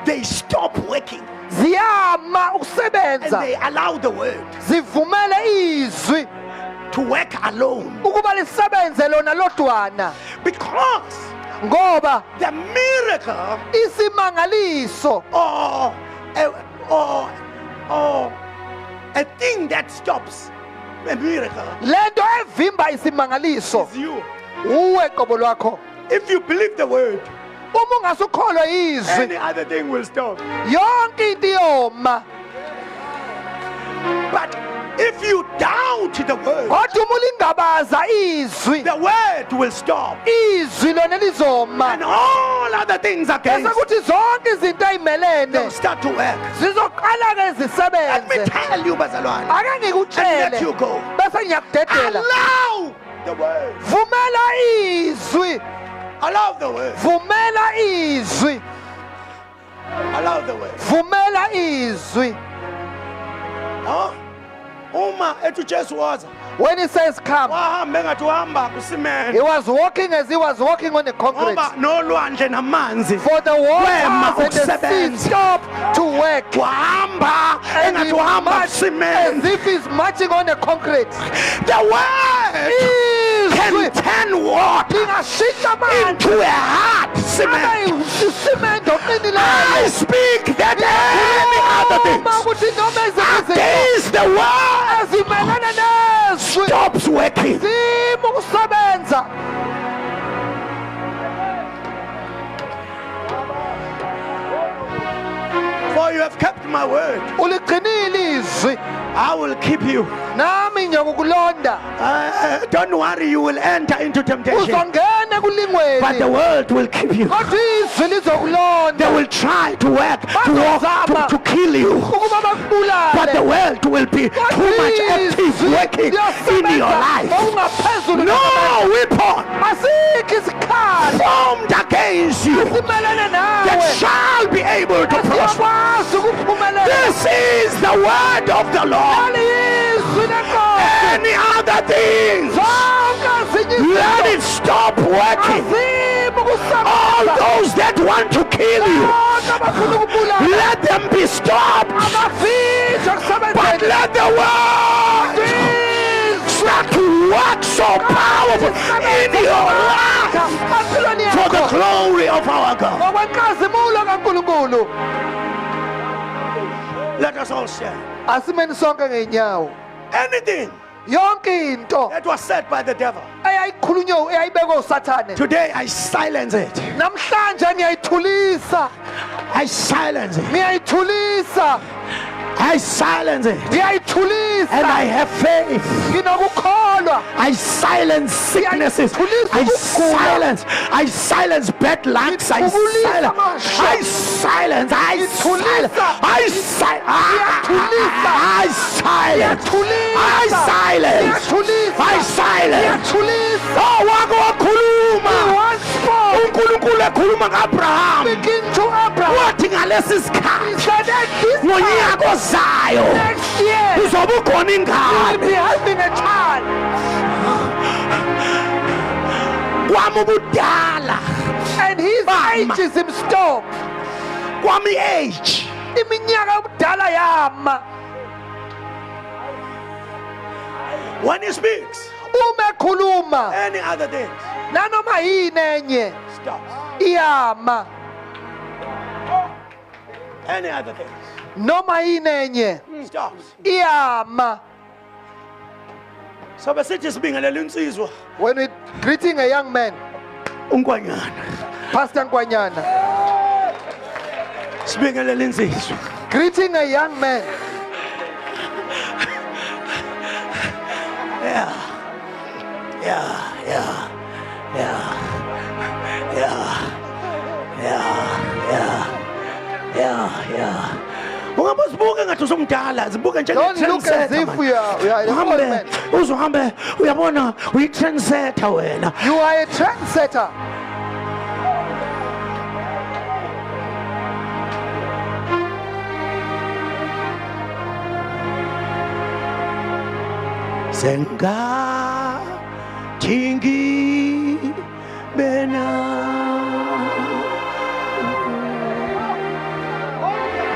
they stop working ziyama and ukusebenza, they allow the word zivumele izwi to work alone. ukuba lisebenze lona lodwana. Because Ngoba the miracle isimangaliso or a thing that stops a miracle lento evimba isimangaliso is you. uwe qobo lwakho. If you believe the word, Uma ungasukholwa izwi any other thing will stop. yonke into iyoma. But if you doubt the word, Kodwa uma ulingabaza izwi, the word will stop. izwi lona lizoma. And all other things Bese against kuthi zonke izinto will ey'melene start to work. zizoqala ke Let me zisebenze. tell you, Bazalwane, Ake and let ngikutshele you go. bese ngiyakudedela. Allow the word. Vumela izwi, Allow the word. vumela izwi, Allow the word. vumela izwi. Huh? Uma ethi Jesu waza When he says come, wahamba engathi uhamba kusimeni he was walking as he was walking on the concrete. ngoba nolwandle namanzi For the Wema waters and the sea ukusebenza. stopped to work. wahamba And engathi he uhamba marched as kusimeni. if he's marching on the concrete. The word can Izwi turn water lingashintsha amanzi into a hard cement. abe isimende I oqinileyo. speak that any other Uma things ukuthi noma ezinye izinto against the word ezimelana nezwi stops working. zima ukusebenza. For you have kept my word, Uligcinile izwi I will keep you. nami iminya kukulonda Don't worry, you will enter into temptation, uzongena but the kulingweni world will keep you. kodwa izwi They lizokulonda will try to walk, to kill you, ukuba but the bakubulale world will be too much active working in your life. okungaphezulu No weapon asikho isikhali formed against you simelene that nawe shall be able to prosper. siyakwazi ukuphumelela This is the word of the Lord. izwi lenkosi Any other thing, zonke ezinye let izinto it stop working. azimi All ukusebenza those that want to kill you, bonke abafuna ukubulala let them be stopped. abavinjwe But kusebenzeni let the word start to work so powerful in your life empilweni for the yakho glory of our God. ngokwenkazimulo kaNkulunkulu Let us all share. asimeni sonke ngeenyawo Anything yonke into that was said by the devil, eyayikhulunywe eyayibekwe usathane today I silence it. namhlanje ngiyayithulisa I silence it. ngiyayithulisa I silence it. And ngiyayithulisa I have faith. nginokukholwa I silence sicknesses. I silence bad lucks. I silence. Oh, wako wakhuluma. uNkulunkulu ekhuluma ngAbraham. Begin to Abraham. Wathi ngalesi sikhathi He said that this ngonyaka ozayo next year kuzoba ukhona you will ingane. be having a child. Kwami ubudala. And his Mama. age is in stone. Kwami age. Iminyaka yobudala yama. When he speaks, Uma ekhuluma any other things nanoma yini enye stops. iyama. Any other things Noma yini enye stops. iyama. So besithi sibingelela insizwa When we greeting a young man, uNkwanyana. Pastor Nkwanyana, Sibingelela insizwa. greeting a young man. Yeah. Ungabe uzibuke ngathi usumdala, zibuke Don't look as if we are an old Uhambe, man. uzohambe uyabona uyi-trendsetter wena. You are a trendsetter. Sengathi ngibe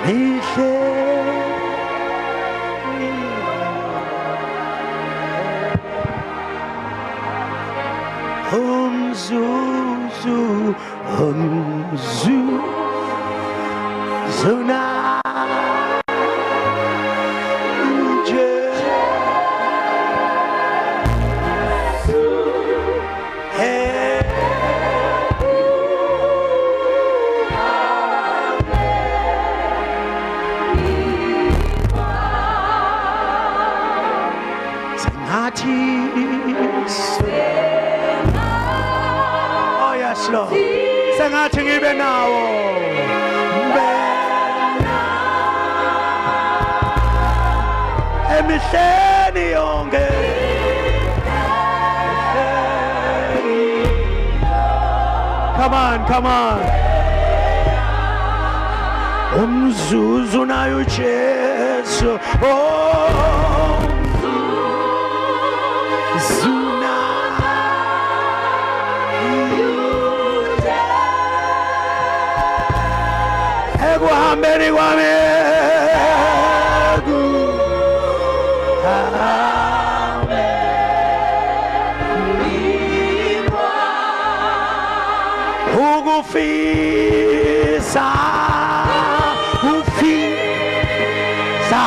mihle umzuzuna nje sengathi oh yes Lord sengathi ngibe nawo emihleni yonke come on umzuzu nayo Jesu oh zuna ekuhambeni kwami ukufisa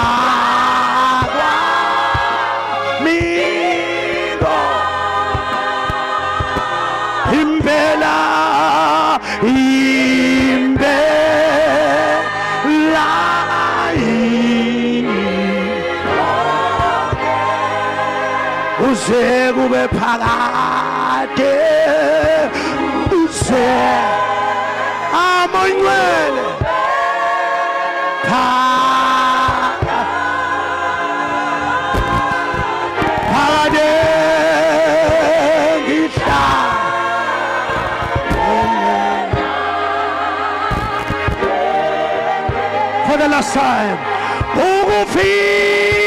kwami impela uze kube phakade uze amangcwele phakade ngihla for the last time ukufisa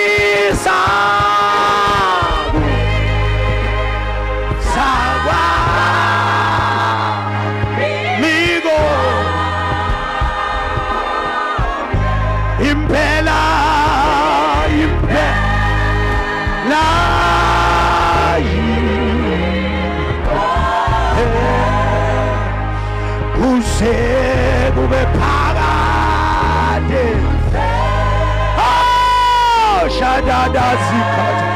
kube phakade oh shadada zikata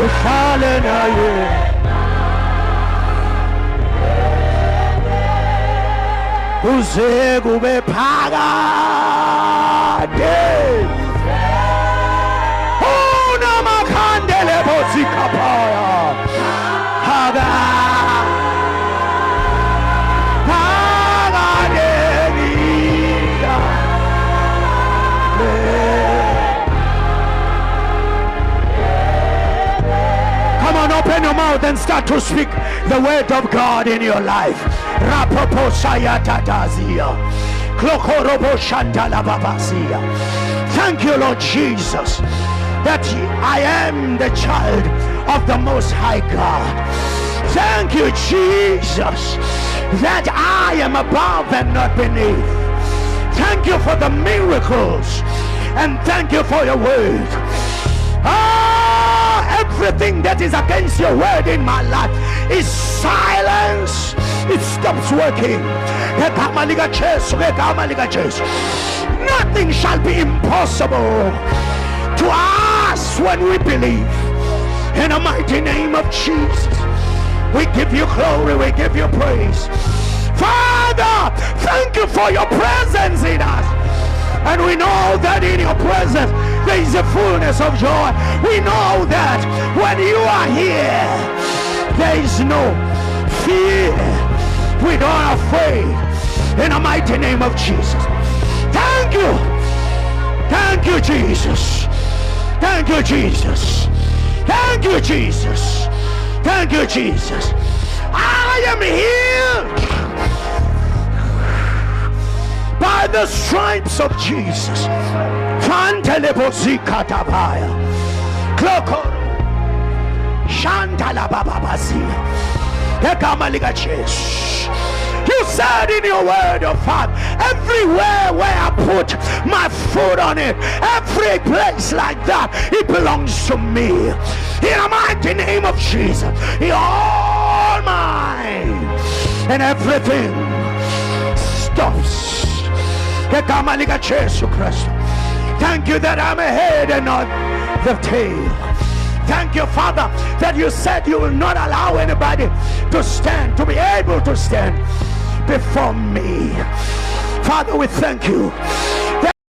ihlale naye uze kube phakade Zikapaya Haga Haga Come on, open your mouth and start to speak the word of God in your life. Thank you, Lord Jesus, that I am the child of the Most High God. Thank you, Jesus, that I am above and not beneath. Thank you for the miracles, and thank you for your word. Everything that is against your word in my life is silence. It stops working. Nothing shall be impossible to us when we believe. In the mighty name of Jesus, we give you glory, we give you praise. Father, thank you for your presence in us. And we know that in your presence there is a fullness of joy. We know that when you are here, there is no fear. We don't afraid. In the mighty name of Jesus. Thank you. Thank you, Jesus. Thank you, Jesus. Thank you, Jesus. Thank you, Jesus. I am healed by the stripes of Jesus. Fantelebozikatabaya. Kloko. Shantalabababazia. Ekamaliga Jesus. You said in your word, oh Father, everywhere where I put my foot on it, every place like that, it belongs to me. In the mighty name of Jesus, you're all mine. And everything stops. Thank you that I'm a head and not the tail. Thank you, Father, that you said you will not allow anybody to stand, to be able to stand before me. Father, we thank you